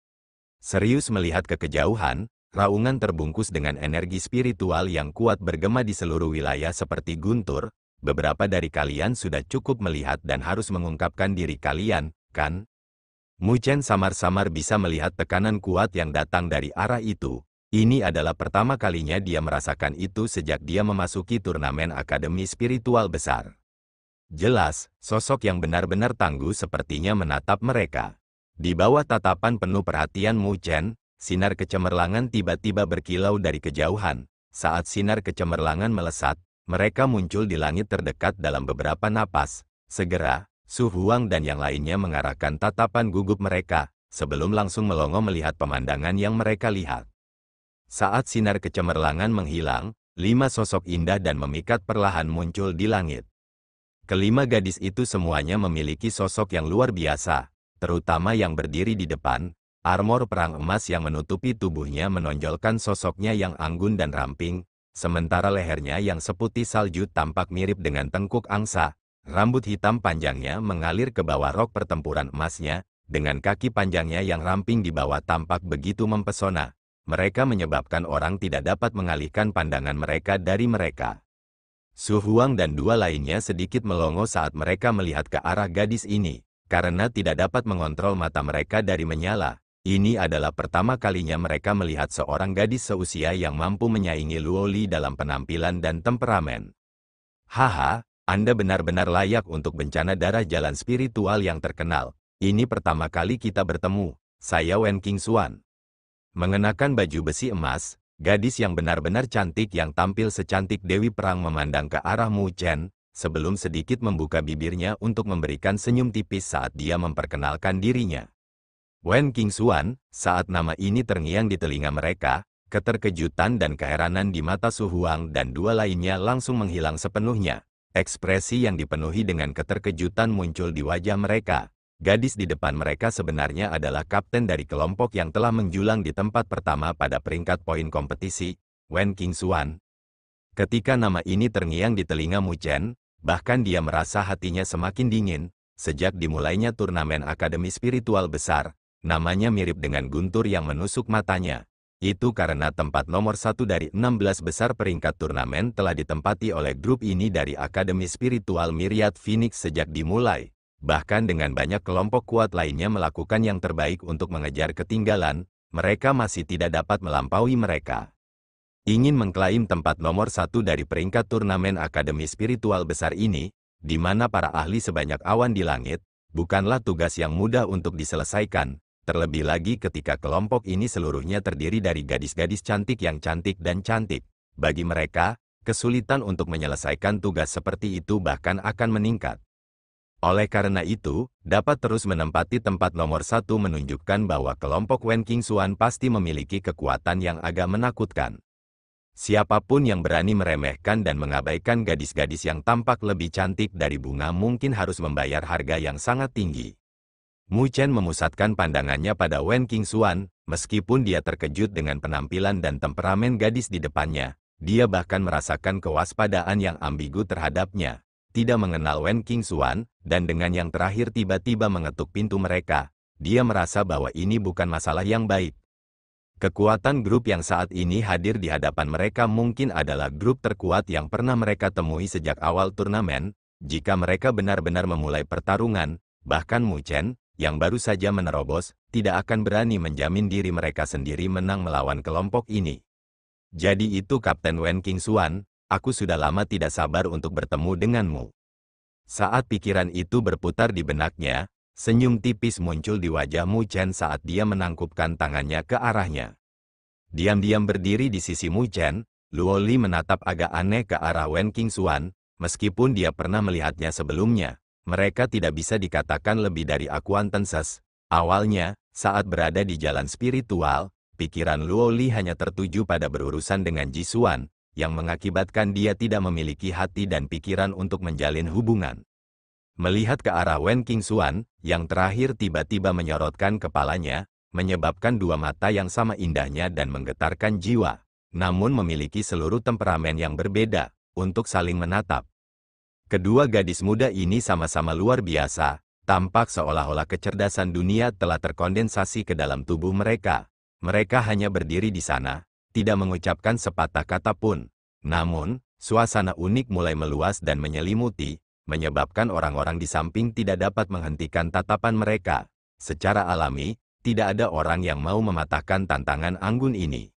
Serius melihat ke kejauhan, raungan terbungkus dengan energi spiritual yang kuat bergema di seluruh wilayah seperti guntur, beberapa dari kalian sudah cukup melihat dan harus mengungkapkan diri kalian, kan? Mu Chen samar-samar bisa melihat tekanan kuat yang datang dari arah itu. Ini adalah pertama kalinya dia merasakan itu sejak dia memasuki turnamen Akademi Spiritual Besar. Jelas, sosok yang benar-benar tangguh sepertinya menatap mereka. Di bawah tatapan penuh perhatian Mu Chen, sinar kecemerlangan tiba-tiba berkilau dari kejauhan. Saat sinar kecemerlangan melesat, mereka muncul di langit terdekat dalam beberapa napas. Segera, Su Huang dan yang lainnya mengarahkan tatapan gugup mereka, sebelum langsung melongo melihat pemandangan yang mereka lihat. Saat sinar kecemerlangan menghilang, 5 sosok indah dan memikat perlahan muncul di langit. Kelima gadis itu semuanya memiliki sosok yang luar biasa, terutama yang berdiri di depan. Armor perang emas yang menutupi tubuhnya menonjolkan sosoknya yang anggun dan ramping, sementara lehernya yang seputih salju tampak mirip dengan tengkuk angsa. Rambut hitam panjangnya mengalir ke bawah rok pertempuran emasnya, dengan kaki panjangnya yang ramping di bawah tampak begitu mempesona. Mereka menyebabkan orang tidak dapat mengalihkan pandangan mereka dari mereka. Su Huang dan 2 lainnya sedikit melongo saat mereka melihat ke arah gadis ini, karena tidak dapat mengontrol mata mereka dari menyala. Ini adalah pertama kalinya mereka melihat seorang gadis seusia yang mampu menyaingi Luo Li dalam penampilan dan temperamen. Haha, Anda benar-benar layak untuk bencana darah jalan spiritual yang terkenal. Ini pertama kali kita bertemu, saya Wen Qingxuan. Mengenakan baju besi emas, gadis yang benar-benar cantik yang tampil secantik Dewi Perang memandang ke arah Mu Chen, sebelum sedikit membuka bibirnya untuk memberikan senyum tipis saat dia memperkenalkan dirinya. Wen Qingxuan, saat nama ini terngiang di telinga mereka, keterkejutan dan keheranan di mata Su Huang dan 2 lainnya langsung menghilang sepenuhnya. Ekspresi yang dipenuhi dengan keterkejutan muncul di wajah mereka. Gadis di depan mereka sebenarnya adalah kapten dari kelompok yang telah menjulang di tempat pertama pada peringkat poin kompetisi, Wen Qingxuan. Ketika nama ini terngiang di telinga Mu Chen, bahkan dia merasa hatinya semakin dingin. Sejak dimulainya turnamen Akademi Spiritual Besar, namanya mirip dengan guntur yang menusuk matanya. Itu karena tempat nomor 1 dari 16 besar peringkat turnamen telah ditempati oleh grup ini dari Akademi Spiritual Myriad Phoenix sejak dimulai. Bahkan dengan banyak kelompok kuat lainnya melakukan yang terbaik untuk mengejar ketinggalan, mereka masih tidak dapat melampaui mereka. Ingin mengklaim tempat nomor 1 dari peringkat turnamen Akademi Spiritual Besar ini, di mana para ahli sebanyak awan di langit, bukanlah tugas yang mudah untuk diselesaikan, terlebih lagi ketika kelompok ini seluruhnya terdiri dari gadis-gadis cantik yang cantik dan cantik. Bagi mereka, kesulitan untuk menyelesaikan tugas seperti itu bahkan akan meningkat. Oleh karena itu, dapat terus menempati tempat nomor 1 menunjukkan bahwa kelompok Wen Qingxuan pasti memiliki kekuatan yang agak menakutkan. Siapapun yang berani meremehkan dan mengabaikan gadis-gadis yang tampak lebih cantik dari bunga mungkin harus membayar harga yang sangat tinggi. Mu Chen memusatkan pandangannya pada Wen Qingxuan, meskipun dia terkejut dengan penampilan dan temperamen gadis di depannya, dia bahkan merasakan kewaspadaan yang ambigu terhadapnya. Tidak mengenal Wen Qingxuan, dan dengan yang terakhir tiba-tiba mengetuk pintu mereka, dia merasa bahwa ini bukan masalah yang baik. Kekuatan grup yang saat ini hadir di hadapan mereka mungkin adalah grup terkuat yang pernah mereka temui sejak awal turnamen. Jika mereka benar-benar memulai pertarungan, bahkan Mu Chen, yang baru saja menerobos, tidak akan berani menjamin diri mereka sendiri menang melawan kelompok ini. Jadi itu Kapten Wen Qingxuan, aku sudah lama tidak sabar untuk bertemu denganmu. Saat pikiran itu berputar di benaknya, senyum tipis muncul di wajah Mu Chen saat dia menangkupkan tangannya ke arahnya. Diam-diam berdiri di sisi Mu Chen, Luo Li menatap agak aneh ke arah Wen Qingxuan, meskipun dia pernah melihatnya sebelumnya. Mereka tidak bisa dikatakan lebih dari acquaintances. Awalnya, saat berada di jalan spiritual, pikiran Luo Li hanya tertuju pada berurusan dengan Jisuan, yang mengakibatkan dia tidak memiliki hati dan pikiran untuk menjalin hubungan. Melihat ke arah Wen Qingxuan, yang terakhir tiba-tiba menyorotkan kepalanya, menyebabkan 2 mata yang sama indahnya dan menggetarkan jiwa, namun memiliki seluruh temperamen yang berbeda, untuk saling menatap. Kedua gadis muda ini sama-sama luar biasa, tampak seolah-olah kecerdasan dunia telah terkondensasi ke dalam tubuh mereka. Mereka hanya berdiri di sana, tidak mengucapkan sepatah kata pun. Namun, Suasana unik mulai meluas dan menyelimuti, menyebabkan orang-orang di samping tidak dapat menghentikan tatapan mereka. Secara alami, tidak ada orang yang mau mematahkan tantangan anggun ini.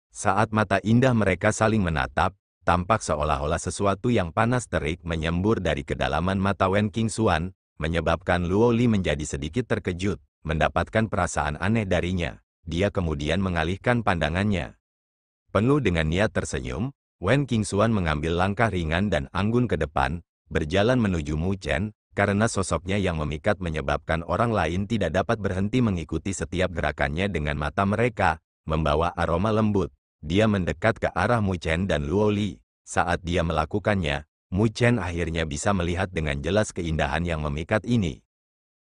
Saat mata indah mereka saling menatap, tampak seolah-olah sesuatu yang panas terik menyembur dari kedalaman mata Wen Qingxuan, menyebabkan Luo Li menjadi sedikit terkejut, mendapatkan perasaan aneh darinya. Dia kemudian mengalihkan pandangannya. Penuh dengan niat tersenyum, Wen Qingxuan mengambil langkah ringan dan anggun ke depan, berjalan menuju Mu Chen, karena sosoknya yang memikat menyebabkan orang lain tidak dapat berhenti mengikuti setiap gerakannya dengan mata mereka, membawa aroma lembut. Dia mendekat ke arah Mu Chen dan Luo Li. Saat dia melakukannya, Mu Chen akhirnya bisa melihat dengan jelas keindahan yang memikat ini.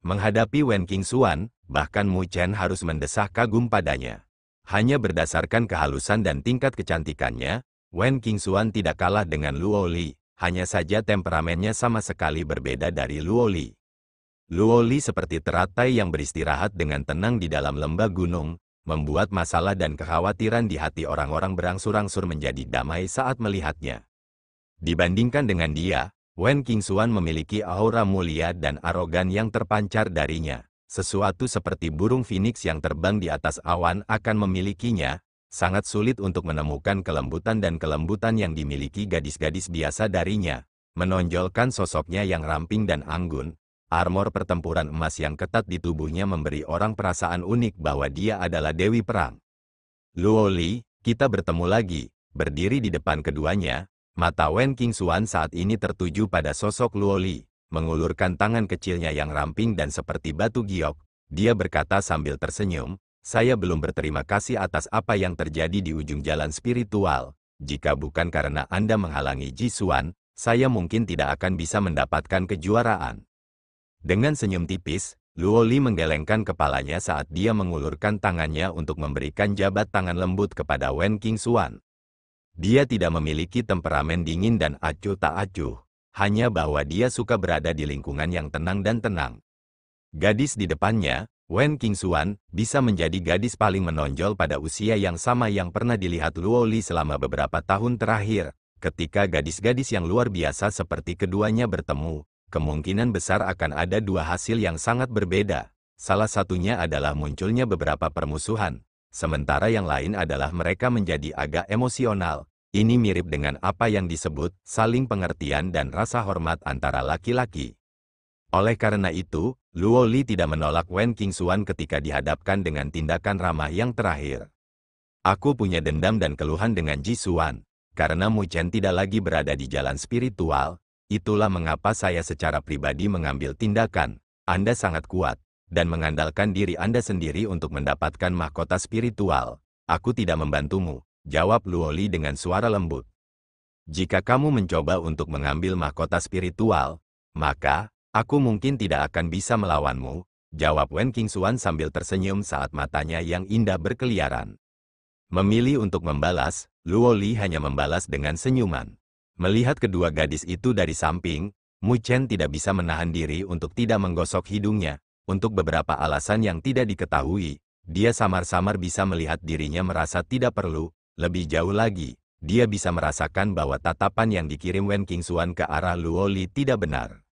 Menghadapi Wen Qingxuan, bahkan Mu Chen harus mendesah kagum padanya. Hanya berdasarkan kehalusan dan tingkat kecantikannya, Wen Qingxuan tidak kalah dengan Luo Li, hanya saja temperamennya sama sekali berbeda dari Luo Li. Luo Li seperti teratai yang beristirahat dengan tenang di dalam lembah gunung, membuat masalah dan kekhawatiran di hati orang-orang berangsur-angsur menjadi damai saat melihatnya. Dibandingkan dengan dia, Wen Qingxuan memiliki aura mulia dan arogan yang terpancar darinya. Sesuatu seperti burung phoenix yang terbang di atas awan akan memilikinya. Sangat sulit untuk menemukan kelembutan dan kelembutan yang dimiliki gadis-gadis biasa darinya. Menonjolkan sosoknya yang ramping dan anggun, armor pertempuran emas yang ketat di tubuhnya memberi orang perasaan unik bahwa dia adalah Dewi Perang. Luo Li, kita bertemu lagi. Berdiri di depan keduanya, mata Wen Qingxuan saat ini tertuju pada sosok Luo Li. Mengulurkan tangan kecilnya yang ramping dan seperti batu giok, dia berkata sambil tersenyum, saya belum berterima kasih atas apa yang terjadi di ujung jalan spiritual. Jika bukan karena Anda menghalangi Ji Xuan, saya mungkin tidak akan bisa mendapatkan kejuaraan. Dengan senyum tipis, Luo Li menggelengkan kepalanya saat dia mengulurkan tangannya untuk memberikan jabat tangan lembut kepada Wen Qingxuan. Dia tidak memiliki temperamen dingin dan acuh tak acuh. Hanya bahwa dia suka berada di lingkungan yang tenang dan tenang. Gadis di depannya, Wen Qingxuan, bisa menjadi gadis paling menonjol pada usia yang sama yang pernah dilihat Luo Li selama beberapa tahun terakhir. Ketika gadis-gadis yang luar biasa seperti keduanya bertemu, kemungkinan besar akan ada dua hasil yang sangat berbeda. Salah satunya adalah munculnya beberapa permusuhan, sementara yang lain adalah mereka menjadi agak emosional. Ini mirip dengan apa yang disebut saling pengertian dan rasa hormat antara laki-laki. Oleh karena itu, Luo Li tidak menolak Wen Qingxuan ketika dihadapkan dengan tindakan ramah yang terakhir. Aku punya dendam dan keluhan dengan Ji Xuan, karena Mu Chen tidak lagi berada di jalan spiritual, itulah mengapa saya secara pribadi mengambil tindakan. Anda sangat kuat, dan mengandalkan diri Anda sendiri untuk mendapatkan mahkota spiritual. Aku tidak membantumu. Jawab Luo Li dengan suara lembut. Jika kamu mencoba untuk mengambil mahkota spiritual, maka, aku mungkin tidak akan bisa melawanmu, jawab Wen Qingxuan sambil tersenyum saat matanya yang indah berkeliaran. Memilih untuk membalas, Luo Li hanya membalas dengan senyuman. Melihat kedua gadis itu dari samping, Mu Chen tidak bisa menahan diri untuk tidak menggosok hidungnya. Untuk beberapa alasan yang tidak diketahui, dia samar-samar bisa melihat dirinya merasa tidak perlu. Lebih jauh lagi, dia bisa merasakan bahwa tatapan yang dikirim Wen Qingxuan ke arah Luo Li tidak benar.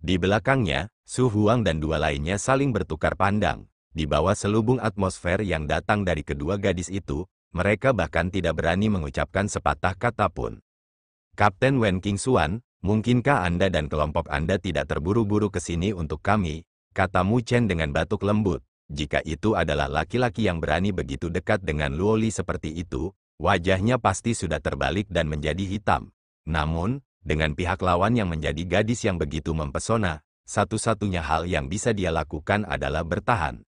Di belakangnya, Su Huang dan dua lainnya saling bertukar pandang. Di bawah selubung atmosfer yang datang dari kedua gadis itu, mereka bahkan tidak berani mengucapkan sepatah kata pun. Kapten Wen Qingxuan, mungkinkah Anda dan kelompok Anda tidak terburu-buru ke sini untuk kami? Kata Mu Chen dengan batuk lembut. Jika itu adalah laki-laki yang berani begitu dekat dengan Luo Li seperti itu, wajahnya pasti sudah terbalik dan menjadi hitam. Namun, dengan pihak lawan yang menjadi gadis yang begitu mempesona, satu-satunya hal yang bisa dia lakukan adalah bertahan.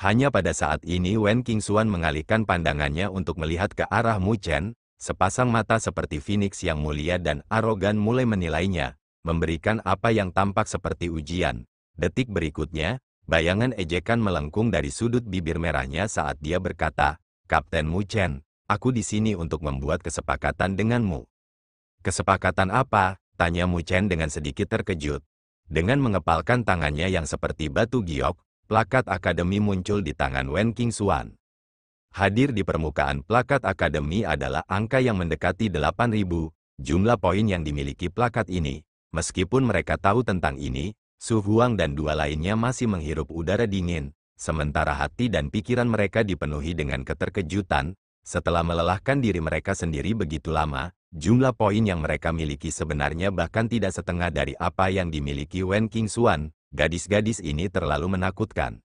Hanya pada saat ini Wen Qingxuan mengalihkan pandangannya untuk melihat ke arah Mu Chen, sepasang mata seperti phoenix yang mulia dan arogan mulai menilainya, memberikan apa yang tampak seperti ujian. Detik berikutnya, bayangan ejekan melengkung dari sudut bibir merahnya saat dia berkata, Kapten Mu Chen, aku di sini untuk membuat kesepakatan denganmu. Kesepakatan apa? Tanya Mu Chen dengan sedikit terkejut. Dengan mengepalkan tangannya yang seperti batu giok, plakat akademi muncul di tangan Wen Qingxuan. Hadir di permukaan plakat akademi adalah angka yang mendekati 8.000, jumlah poin yang dimiliki plakat ini. Meskipun mereka tahu tentang ini, Su Huang dan dua lainnya masih menghirup udara dingin, sementara hati dan pikiran mereka dipenuhi dengan keterkejutan. Setelah melelahkan diri mereka sendiri begitu lama, jumlah poin yang mereka miliki sebenarnya bahkan tidak setengah dari apa yang dimiliki Wen Qingxuan. Gadis-gadis ini terlalu menakutkan.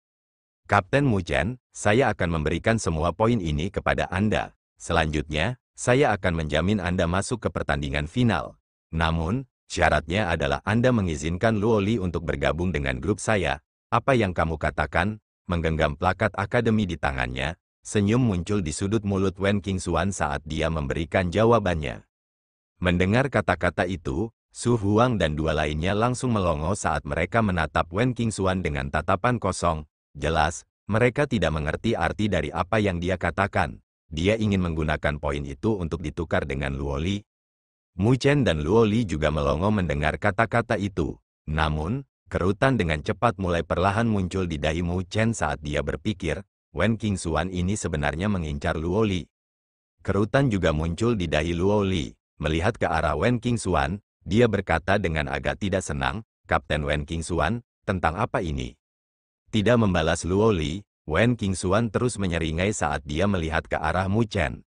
Kapten Mu Chen, saya akan memberikan semua poin ini kepada Anda. Selanjutnya, saya akan menjamin Anda masuk ke pertandingan final. Namun, syaratnya adalah Anda mengizinkan Luo Li untuk bergabung dengan grup saya. Apa yang kamu katakan? Menggenggam plakat akademi di tangannya, senyum muncul di sudut mulut Wen Qingxuan saat dia memberikan jawabannya. Mendengar kata-kata itu, Su Huang dan dua lainnya langsung melongo saat mereka menatap Wen Qingxuan dengan tatapan kosong. Jelas, mereka tidak mengerti arti dari apa yang dia katakan. Dia ingin menggunakan poin itu untuk ditukar dengan Luo Li. Mu Chen dan Luo Li juga melongo mendengar kata-kata itu. Namun, kerutan dengan cepat mulai perlahan muncul di dahi Mu Chen saat dia berpikir, Wen Qingxuan ini sebenarnya mengincar Luo Li. Kerutan juga muncul di dahi Luo Li. Melihat ke arah Wen Qingxuan, dia berkata dengan agak tidak senang, Kapten Wen Qingxuan, tentang apa ini? Tidak membalas Luo Li, Wen Qingxuan terus menyeringai saat dia melihat ke arah Mu Chen.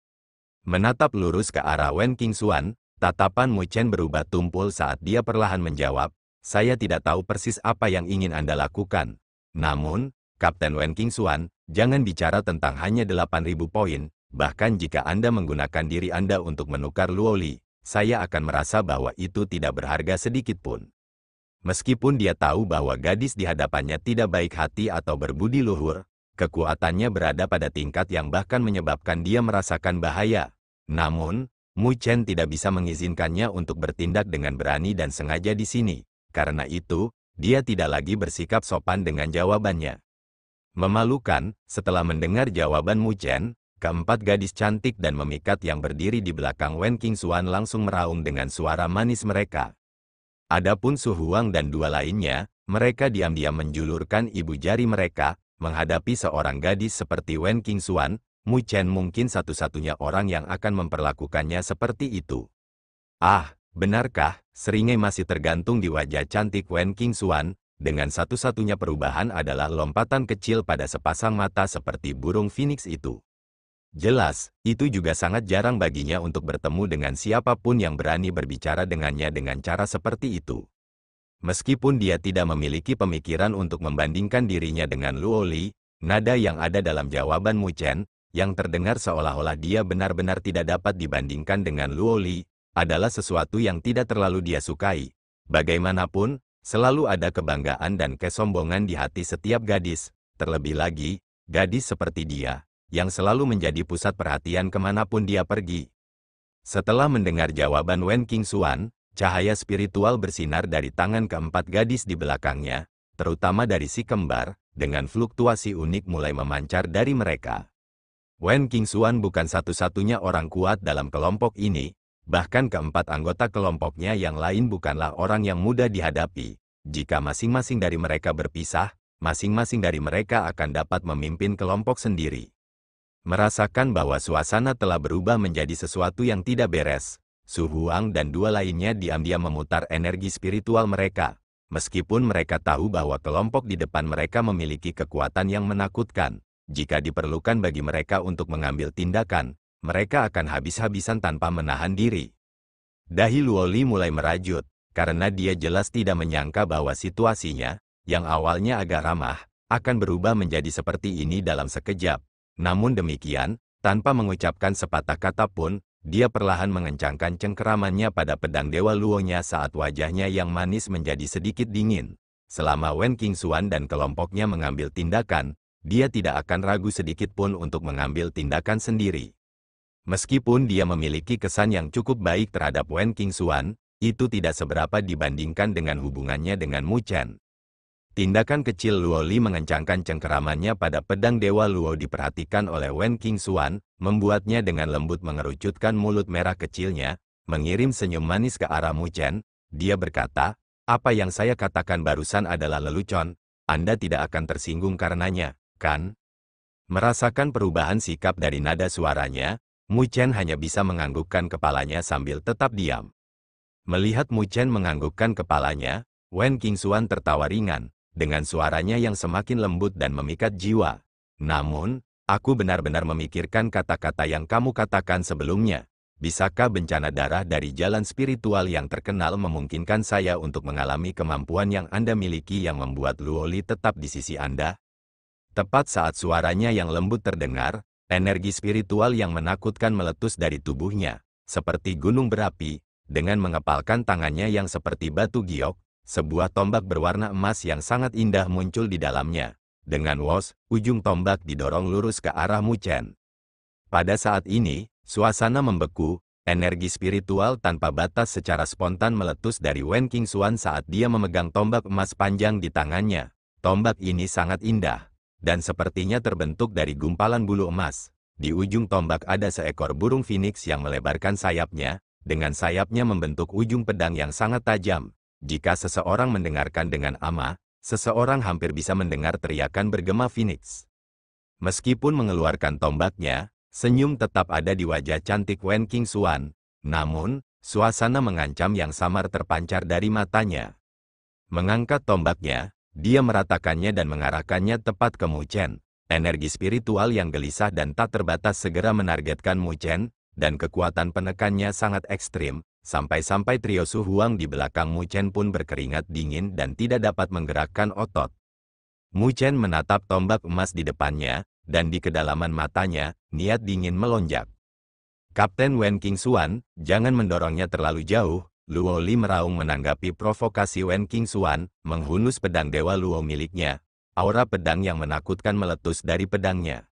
Menatap lurus ke arah Wen Qingxuan, tatapan Mu Chen berubah tumpul saat dia perlahan menjawab, saya tidak tahu persis apa yang ingin Anda lakukan. Namun, Kapten Wen Qingxuan, jangan bicara tentang hanya 8.000 poin, bahkan jika Anda menggunakan diri Anda untuk menukar Luo Li, saya akan merasa bahwa itu tidak berharga sedikit pun. Meskipun dia tahu bahwa gadis di hadapannya tidak baik hati atau berbudi luhur, kekuatannya berada pada tingkat yang bahkan menyebabkan dia merasakan bahaya. Namun, Mu Chen tidak bisa mengizinkannya untuk bertindak dengan berani dan sengaja di sini. Karena itu, dia tidak lagi bersikap sopan dengan jawabannya. Memalukan, setelah mendengar jawaban Mu Chen, keempat gadis cantik dan memikat yang berdiri di belakang Wen Qingxuan langsung meraung dengan suara manis mereka. Adapun Su Huang dan dua lainnya, mereka diam-diam menjulurkan ibu jari mereka, menghadapi seorang gadis seperti Wen Qingxuan. Mu Chen mungkin satu-satunya orang yang akan memperlakukannya seperti itu. Ah, benarkah? Seringai masih tergantung di wajah cantik Wen Qingxuan, dengan satu-satunya perubahan adalah lompatan kecil pada sepasang mata seperti burung phoenix itu. Jelas, itu juga sangat jarang baginya untuk bertemu dengan siapapun yang berani berbicara dengannya dengan cara seperti itu. Meskipun dia tidak memiliki pemikiran untuk membandingkan dirinya dengan Luo Li, nada yang ada dalam jawaban Mu Chen, yang terdengar seolah-olah dia benar-benar tidak dapat dibandingkan dengan Luo Li, adalah sesuatu yang tidak terlalu dia sukai. Bagaimanapun, selalu ada kebanggaan dan kesombongan di hati setiap gadis, terlebih lagi, gadis seperti dia, yang selalu menjadi pusat perhatian kemanapun dia pergi. Setelah mendengar jawaban Wen Qingxuan, cahaya spiritual bersinar dari tangan keempat gadis di belakangnya, terutama dari si kembar, dengan fluktuasi unik mulai memancar dari mereka. Wen Qingxuan bukan satu-satunya orang kuat dalam kelompok ini, bahkan keempat anggota kelompoknya yang lain bukanlah orang yang mudah dihadapi. Jika masing-masing dari mereka berpisah, masing-masing dari mereka akan dapat memimpin kelompok sendiri. Merasakan bahwa suasana telah berubah menjadi sesuatu yang tidak beres, Su Huang dan dua lainnya diam-diam memutar energi spiritual mereka. Meskipun mereka tahu bahwa kelompok di depan mereka memiliki kekuatan yang menakutkan, jika diperlukan bagi mereka untuk mengambil tindakan, mereka akan habis-habisan tanpa menahan diri. Dahi Luo Li mulai merajut, karena dia jelas tidak menyangka bahwa situasinya, yang awalnya agak ramah, akan berubah menjadi seperti ini dalam sekejap. Namun demikian, tanpa mengucapkan sepatah kata pun, dia perlahan mengencangkan cengkeramannya pada pedang Dewa Luo-nya saat wajahnya yang manis menjadi sedikit dingin. Selama Wen Qingxuan dan kelompoknya mengambil tindakan, dia tidak akan ragu sedikit pun untuk mengambil tindakan sendiri. Meskipun dia memiliki kesan yang cukup baik terhadap Wen Qingxuan, itu tidak seberapa dibandingkan dengan hubungannya dengan Mu Chen. Tindakan kecil Luo Li mengencangkan cengkeramannya pada pedang Dewa Luo diperhatikan oleh Wen Qingxuan, membuatnya dengan lembut mengerucutkan mulut merah kecilnya, mengirim senyum manis ke arah Mu Chen. Dia berkata, apa yang saya katakan barusan adalah lelucon, Anda tidak akan tersinggung karenanya, kan? Merasakan perubahan sikap dari nada suaranya, Mu Chen hanya bisa menganggukkan kepalanya sambil tetap diam. Melihat Mu Chen menganggukkan kepalanya, Wen Qingxuan tertawa ringan, dengan suaranya yang semakin lembut dan memikat jiwa. Namun, aku benar-benar memikirkan kata-kata yang kamu katakan sebelumnya. Bisakah bencana darah dari jalan spiritual yang terkenal memungkinkan saya untuk mengalami kemampuan yang Anda miliki yang membuat Luoli tetap di sisi Anda? Tepat saat suaranya yang lembut terdengar, energi spiritual yang menakutkan meletus dari tubuhnya, seperti gunung berapi. Dengan mengepalkan tangannya yang seperti batu giok, sebuah tombak berwarna emas yang sangat indah muncul di dalamnya. Dengan wos, ujung tombak didorong lurus ke arah Mu Chen. Pada saat ini, suasana membeku, energi spiritual tanpa batas secara spontan meletus dari Wen Qingxuan saat dia memegang tombak emas panjang di tangannya. Tombak ini sangat indah, dan sepertinya terbentuk dari gumpalan bulu emas. Di ujung tombak ada seekor burung phoenix yang melebarkan sayapnya, dengan sayapnya membentuk ujung pedang yang sangat tajam. Jika seseorang mendengarkan dengan ama, seseorang hampir bisa mendengar teriakan bergema phoenix. Meskipun mengeluarkan tombaknya, senyum tetap ada di wajah cantik Wen Qingxuan. Namun, suasana mengancam yang samar terpancar dari matanya. Mengangkat tombaknya, dia meratakannya dan mengarahkannya tepat ke Mu Chen. Energi spiritual yang gelisah dan tak terbatas segera menargetkan Mu Chen, dan kekuatan penekannya sangat ekstrim, sampai-sampai trio Su Huang di belakang Mu Chen pun berkeringat dingin dan tidak dapat menggerakkan otot. Mu Chen menatap tombak emas di depannya, dan di kedalaman matanya, niat dingin melonjak. Kapten Wen Qingxuan, jangan mendorongnya terlalu jauh. Luo Li meraung menanggapi provokasi Wen Qingxuan, menghunus pedang Dewa Luo miliknya. Aura pedang yang menakutkan meletus dari pedangnya.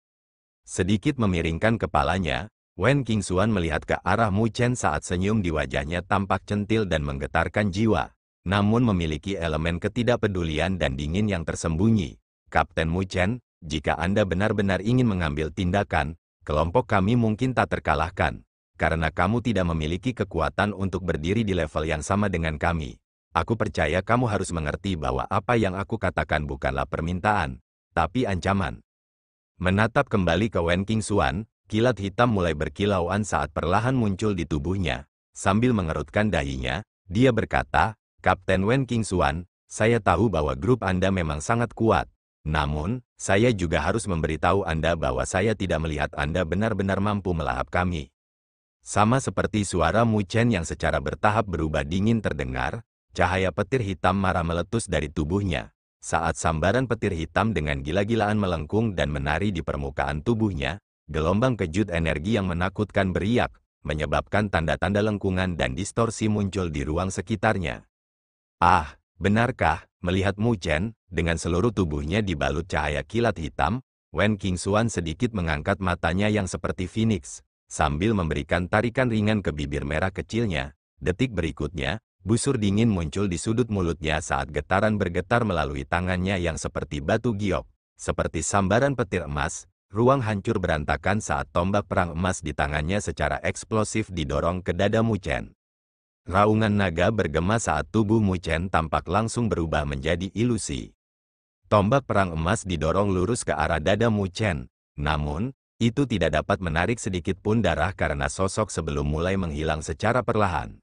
Sedikit memiringkan kepalanya, Wen Qingxuan melihat ke arah Mu Chen saat senyum di wajahnya tampak centil dan menggetarkan jiwa. Namun memiliki elemen ketidakpedulian dan dingin yang tersembunyi. Kapten Mu Chen, jika Anda benar-benar ingin mengambil tindakan, kelompok kami mungkin tak terkalahkan. Karena kamu tidak memiliki kekuatan untuk berdiri di level yang sama dengan kami. Aku percaya kamu harus mengerti bahwa apa yang aku katakan bukanlah permintaan, tapi ancaman. Menatap kembali ke Wen Qingxuan, kilat hitam mulai berkilauan saat perlahan muncul di tubuhnya. Sambil mengerutkan dahinya, dia berkata, Kapten Wen Qingxuan, saya tahu bahwa grup Anda memang sangat kuat. Namun, saya juga harus memberitahu Anda bahwa saya tidak melihat Anda benar-benar mampu melahap kami. Sama seperti suara Mu Chen yang secara bertahap berubah dingin terdengar, cahaya petir hitam marah meletus dari tubuhnya. Saat sambaran petir hitam dengan gila-gilaan melengkung dan menari di permukaan tubuhnya, gelombang kejut energi yang menakutkan beriak, menyebabkan tanda-tanda lengkungan dan distorsi muncul di ruang sekitarnya. Ah, benarkah, melihat Mu Chen, dengan seluruh tubuhnya dibalut cahaya kilat hitam, Wen Qingxuan sedikit mengangkat matanya yang seperti phoenix, sambil memberikan tarikan ringan ke bibir merah kecilnya. Detik berikutnya, busur dingin muncul di sudut mulutnya saat getaran bergetar melalui tangannya yang seperti batu giok. Seperti sambaran petir emas, ruang hancur berantakan saat tombak perang emas di tangannya secara eksplosif didorong ke dada Mu Chen. Raungan naga bergema saat tubuh Mu Chen tampak langsung berubah menjadi ilusi. Tombak perang emas didorong lurus ke arah dada Mu Chen. Namun, itu tidak dapat menarik sedikit pun darah karena sosok sebelum mulai menghilang secara perlahan.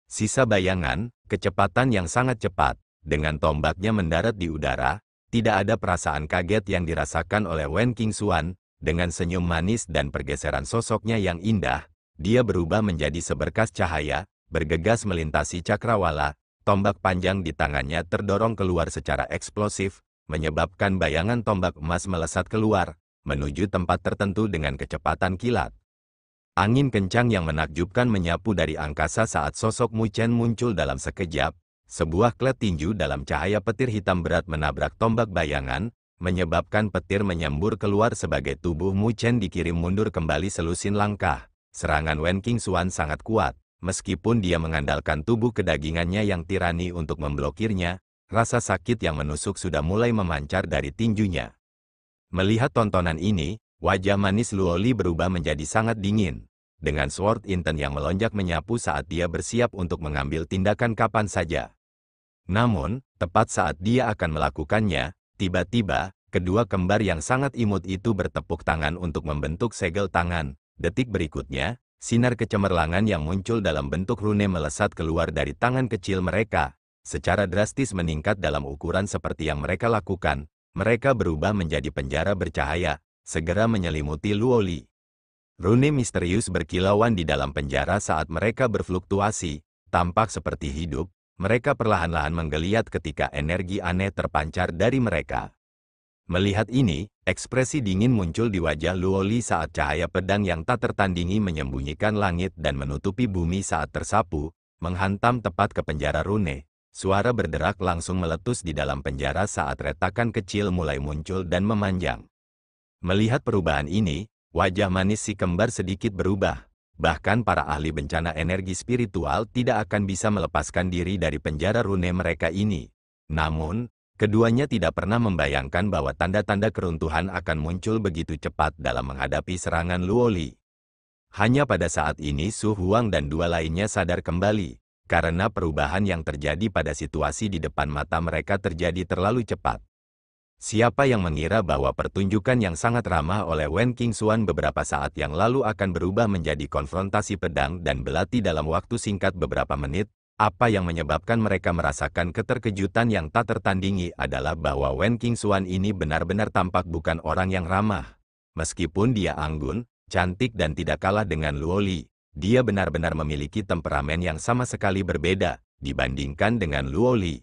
Sisa bayangan, kecepatan yang sangat cepat, dengan tombaknya mendarat di udara, tidak ada perasaan kaget yang dirasakan oleh Wen Qingxuan. Dengan senyum manis dan pergeseran sosoknya yang indah, dia berubah menjadi seberkas cahaya, bergegas melintasi cakrawala. Tombak panjang di tangannya terdorong keluar secara eksplosif, menyebabkan bayangan tombak emas melesat keluar, menuju tempat tertentu dengan kecepatan kilat. Angin kencang yang menakjubkan menyapu dari angkasa saat sosok Mu Chen muncul dalam sekejap. Sebuah klet tinju dalam cahaya petir hitam berat menabrak tombak bayangan, menyebabkan petir menyembur keluar sebagai tubuh Mu Chen dikirim mundur kembali selusin langkah. Serangan Wen Qingxuan sangat kuat. Meskipun dia mengandalkan tubuh kedagingannya yang tirani untuk memblokirnya, rasa sakit yang menusuk sudah mulai memancar dari tinjunya. Melihat tontonan ini, wajah manis Luo Li berubah menjadi sangat dingin. Dengan Sword Inten yang melonjak menyapu saat dia bersiap untuk mengambil tindakan kapan saja. Namun, tepat saat dia akan melakukannya, tiba-tiba, kedua kembar yang sangat imut itu bertepuk tangan untuk membentuk segel tangan. Detik berikutnya, sinar kecemerlangan yang muncul dalam bentuk rune melesat keluar dari tangan kecil mereka. Secara drastis meningkat dalam ukuran seperti yang mereka lakukan, mereka berubah menjadi penjara bercahaya, segera menyelimuti Luoli. Rune misterius berkilauan di dalam penjara saat mereka berfluktuasi, tampak seperti hidup. Mereka perlahan-lahan menggeliat ketika energi aneh terpancar dari mereka. Melihat ini, ekspresi dingin muncul di wajah Luoli saat cahaya pedang yang tak tertandingi menyembunyikan langit dan menutupi bumi saat tersapu, menghantam tepat ke penjara rune. Suara berderak langsung meletus di dalam penjara saat retakan kecil mulai muncul dan memanjang. Melihat perubahan ini, wajah manis si kembar sedikit berubah. Bahkan para ahli bencana energi spiritual tidak akan bisa melepaskan diri dari penjara rune mereka ini. Namun, keduanya tidak pernah membayangkan bahwa tanda-tanda keruntuhan akan muncul begitu cepat dalam menghadapi serangan Luoli. Hanya pada saat ini Su Huang dan dua lainnya sadar kembali, karena perubahan yang terjadi pada situasi di depan mata mereka terjadi terlalu cepat. Siapa yang mengira bahwa pertunjukan yang sangat ramah oleh Wen Qingxuan beberapa saat yang lalu akan berubah menjadi konfrontasi pedang dan belati dalam waktu singkat beberapa menit? Apa yang menyebabkan mereka merasakan keterkejutan yang tak tertandingi adalah bahwa Wen Qingxuan ini benar-benar tampak bukan orang yang ramah. Meskipun dia anggun, cantik dan tidak kalah dengan Luoli, dia benar-benar memiliki temperamen yang sama sekali berbeda dibandingkan dengan Luoli.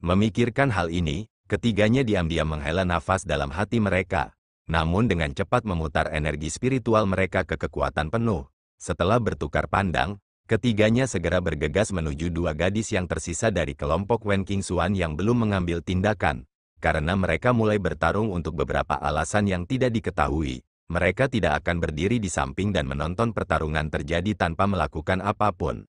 Memikirkan hal ini, ketiganya diam-diam menghela nafas dalam hati mereka, namun dengan cepat memutar energi spiritual mereka ke kekuatan penuh. Setelah bertukar pandang, ketiganya segera bergegas menuju dua gadis yang tersisa dari kelompok Wen Qingxuan yang belum mengambil tindakan. Karena mereka mulai bertarung untuk beberapa alasan yang tidak diketahui, mereka tidak akan berdiri di samping dan menonton pertarungan terjadi tanpa melakukan apapun.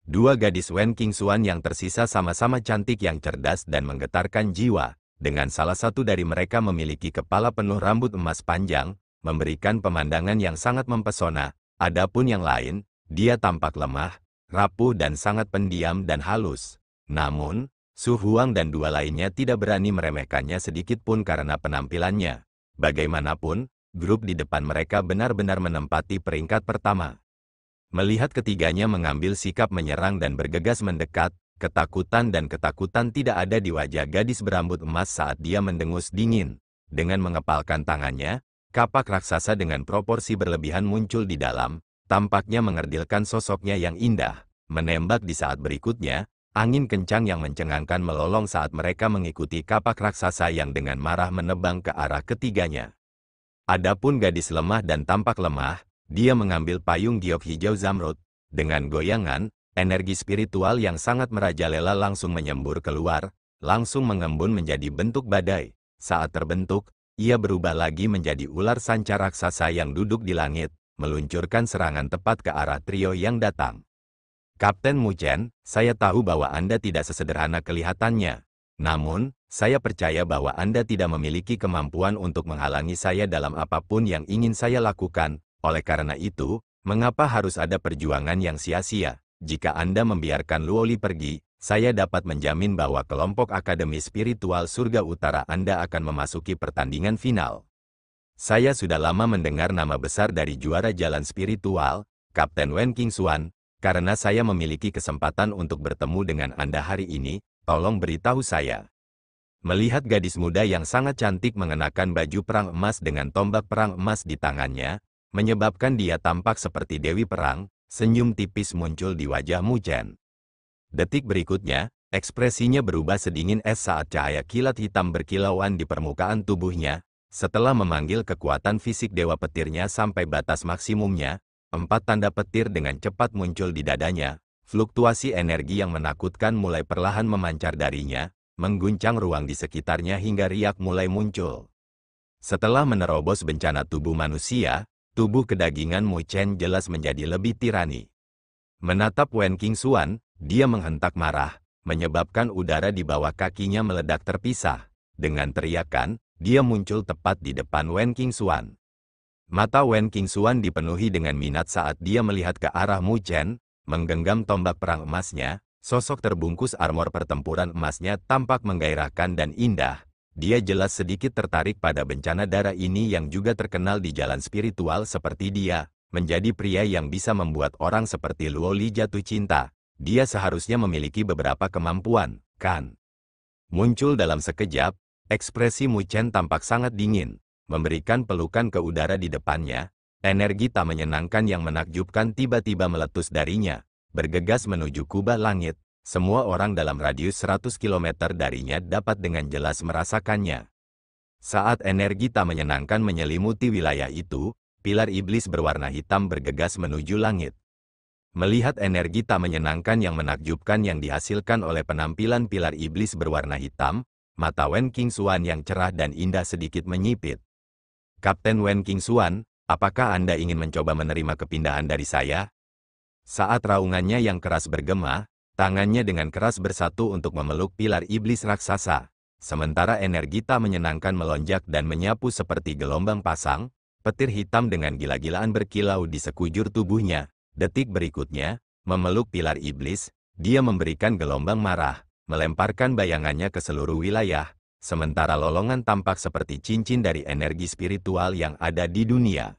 Dua gadis Wen Qingxuan yang tersisa sama-sama cantik yang cerdas dan menggetarkan jiwa, dengan salah satu dari mereka memiliki kepala penuh rambut emas panjang, memberikan pemandangan yang sangat mempesona. Adapun yang lain, dia tampak lemah, rapuh dan sangat pendiam dan halus. Namun, Su Huang dan dua lainnya tidak berani meremehkannya sedikit pun karena penampilannya. Bagaimanapun, grup di depan mereka benar-benar menempati peringkat pertama. Melihat ketiganya mengambil sikap menyerang dan bergegas mendekat, ketakutan tidak ada di wajah gadis berambut emas saat dia mendengus dingin. Dengan mengepalkan tangannya, kapak raksasa dengan proporsi berlebihan muncul di dalam, tampaknya mengerdilkan sosoknya yang indah. Menembak di saat berikutnya, angin kencang yang mencengangkan melolong saat mereka mengikuti kapak raksasa yang dengan marah menebang ke arah ketiganya. Adapun gadis lemah dan tampak lemah, dia mengambil payung giok hijau zamrud. Dengan goyangan, energi spiritual yang sangat merajalela langsung menyembur keluar, langsung mengembun menjadi bentuk badai. Saat terbentuk, ia berubah lagi menjadi ular sanca raksasa yang duduk di langit, meluncurkan serangan tepat ke arah trio yang datang. Kapten Mu Chen, saya tahu bahwa Anda tidak sesederhana kelihatannya. Namun, saya percaya bahwa Anda tidak memiliki kemampuan untuk menghalangi saya dalam apapun yang ingin saya lakukan. Oleh karena itu, mengapa harus ada perjuangan yang sia-sia? Jika Anda membiarkan Luoli pergi, saya dapat menjamin bahwa kelompok Akademi Spiritual Surga Utara Anda akan memasuki pertandingan final. Saya sudah lama mendengar nama besar dari juara jalan spiritual, Kapten Wen Qingxuan. Karena saya memiliki kesempatan untuk bertemu dengan Anda hari ini, tolong beritahu saya. Melihat gadis muda yang sangat cantik mengenakan baju perang emas dengan tombak perang emas di tangannya, menyebabkan dia tampak seperti Dewi Perang, senyum tipis muncul di wajah Mu Chen. Detik berikutnya, ekspresinya berubah sedingin es saat cahaya kilat hitam berkilauan di permukaan tubuhnya. Setelah memanggil kekuatan fisik Dewa Petirnya sampai batas maksimumnya, 4 tanda petir dengan cepat muncul di dadanya. Fluktuasi energi yang menakutkan mulai perlahan memancar darinya, mengguncang ruang di sekitarnya hingga riak mulai muncul. Setelah menerobos bencana tubuh manusia, tubuh kedagingan Mu Chen jelas menjadi lebih tirani. Menatap Wen Qingxuan, dia menghentak marah, menyebabkan udara di bawah kakinya meledak terpisah. Dengan teriakan, dia muncul tepat di depan Wen Qingxuan. Mata Wen Qingxuan dipenuhi dengan minat saat dia melihat ke arah Mu Chen, menggenggam tombak perang emasnya. Sosok terbungkus armor pertempuran emasnya tampak menggairahkan dan indah. Dia jelas sedikit tertarik pada bencana darah ini yang juga terkenal di jalan spiritual seperti dia. menjadi pria yang bisa membuat orang seperti Luo Li jatuh cinta. Dia seharusnya memiliki beberapa kemampuan, kan? Muncul dalam sekejap, ekspresi Mu Chen tampak sangat dingin, memberikan pelukan ke udara di depannya. Energi tak menyenangkan yang menakjubkan tiba-tiba meletus darinya, bergegas menuju kubah langit. Semua orang dalam radius 100 km darinya dapat dengan jelas merasakannya. Saat energi tak menyenangkan menyelimuti wilayah itu, pilar iblis berwarna hitam bergegas menuju langit. Melihat energi tak menyenangkan yang menakjubkan yang dihasilkan oleh penampilan pilar iblis berwarna hitam, mata Wen Qingxuan yang cerah dan indah sedikit menyipit. Kapten Wen Qingxuan, apakah Anda ingin mencoba menerima kepindahan dari saya? Saat raungannya yang keras bergema, tangannya dengan keras bersatu untuk memeluk pilar iblis raksasa. Sementara energi tak menyenangkan melonjak dan menyapu seperti gelombang pasang, petir hitam dengan gila-gilaan berkilau di sekujur tubuhnya. Detik berikutnya, memeluk pilar iblis, dia memberikan gelombang marah, melemparkan bayangannya ke seluruh wilayah, sementara lolongan tampak seperti cincin dari energi spiritual yang ada di dunia.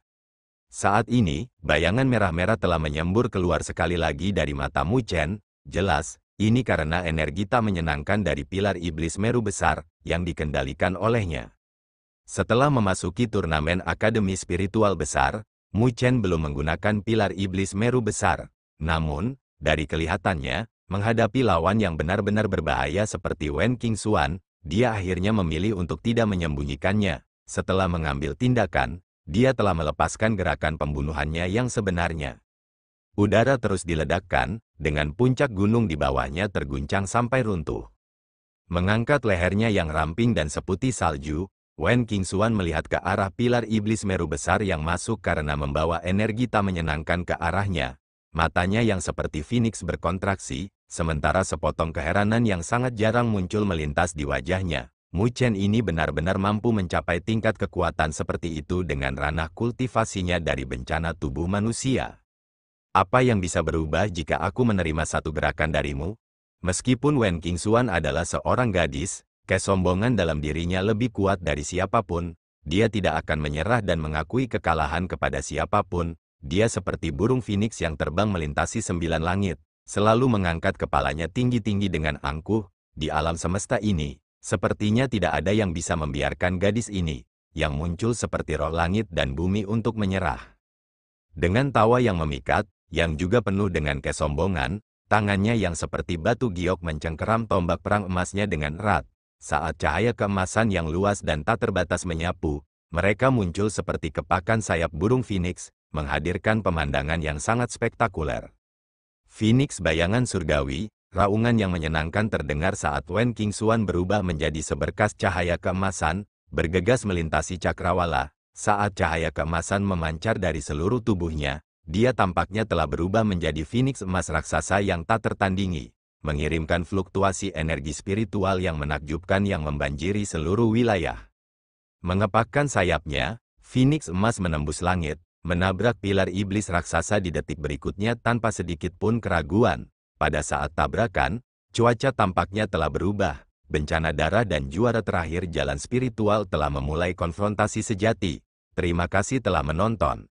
Saat ini, bayangan merah-merah telah menyembur keluar sekali lagi dari mata Mu Chen. Jelas, ini karena energi tak menyenangkan dari pilar iblis Meru besar yang dikendalikan olehnya. Setelah memasuki turnamen Akademi Spiritual Besar, Mu Chen belum menggunakan pilar iblis Meru besar. Namun, dari kelihatannya, menghadapi lawan yang benar-benar berbahaya seperti Wen Qingxuan, dia akhirnya memilih untuk tidak menyembunyikannya. Setelah mengambil tindakan, dia telah melepaskan gerakan pembunuhannya yang sebenarnya. Udara terus diledakkan, dengan puncak gunung di bawahnya terguncang sampai runtuh. Mengangkat lehernya yang ramping dan seputih salju, Wen Qingxuan melihat ke arah pilar iblis Meru besar yang masuk karena membawa energi tak menyenangkan ke arahnya. Matanya yang seperti Phoenix berkontraksi, sementara sepotong keheranan yang sangat jarang muncul melintas di wajahnya. Mu Chen ini benar-benar mampu mencapai tingkat kekuatan seperti itu dengan ranah kultivasinya dari bencana tubuh manusia. Apa yang bisa berubah jika aku menerima satu gerakan darimu? Meskipun Wen Qingxuan adalah seorang gadis, kesombongan dalam dirinya lebih kuat dari siapapun. Dia tidak akan menyerah dan mengakui kekalahan kepada siapapun. Dia seperti burung Phoenix yang terbang melintasi 9 langit, selalu mengangkat kepalanya tinggi-tinggi dengan angkuh. Di alam semesta ini, sepertinya tidak ada yang bisa membiarkan gadis ini, yang muncul seperti roh langit dan bumi untuk menyerah. Dengan tawa yang memikat, yang juga penuh dengan kesombongan, tangannya yang seperti batu giok mencengkeram tombak perang emasnya dengan erat. Saat cahaya keemasan yang luas dan tak terbatas menyapu, mereka muncul seperti kepakan sayap burung Phoenix, menghadirkan pemandangan yang sangat spektakuler. Phoenix bayangan surgawi, raungan yang menyenangkan terdengar saat Wen Qingxuan berubah menjadi seberkas cahaya keemasan, bergegas melintasi cakrawala. Saat cahaya keemasan memancar dari seluruh tubuhnya, dia tampaknya telah berubah menjadi Phoenix emas raksasa yang tak tertandingi, mengirimkan fluktuasi energi spiritual yang menakjubkan yang membanjiri seluruh wilayah. Mengepakkan sayapnya, Phoenix emas menembus langit, menabrak pilar iblis raksasa di detik berikutnya tanpa sedikit pun keraguan. Pada saat tabrakan, cuaca tampaknya telah berubah. Bencana darah dan juara terakhir jalan spiritual telah memulai konfrontasi sejati. Terima kasih telah menonton.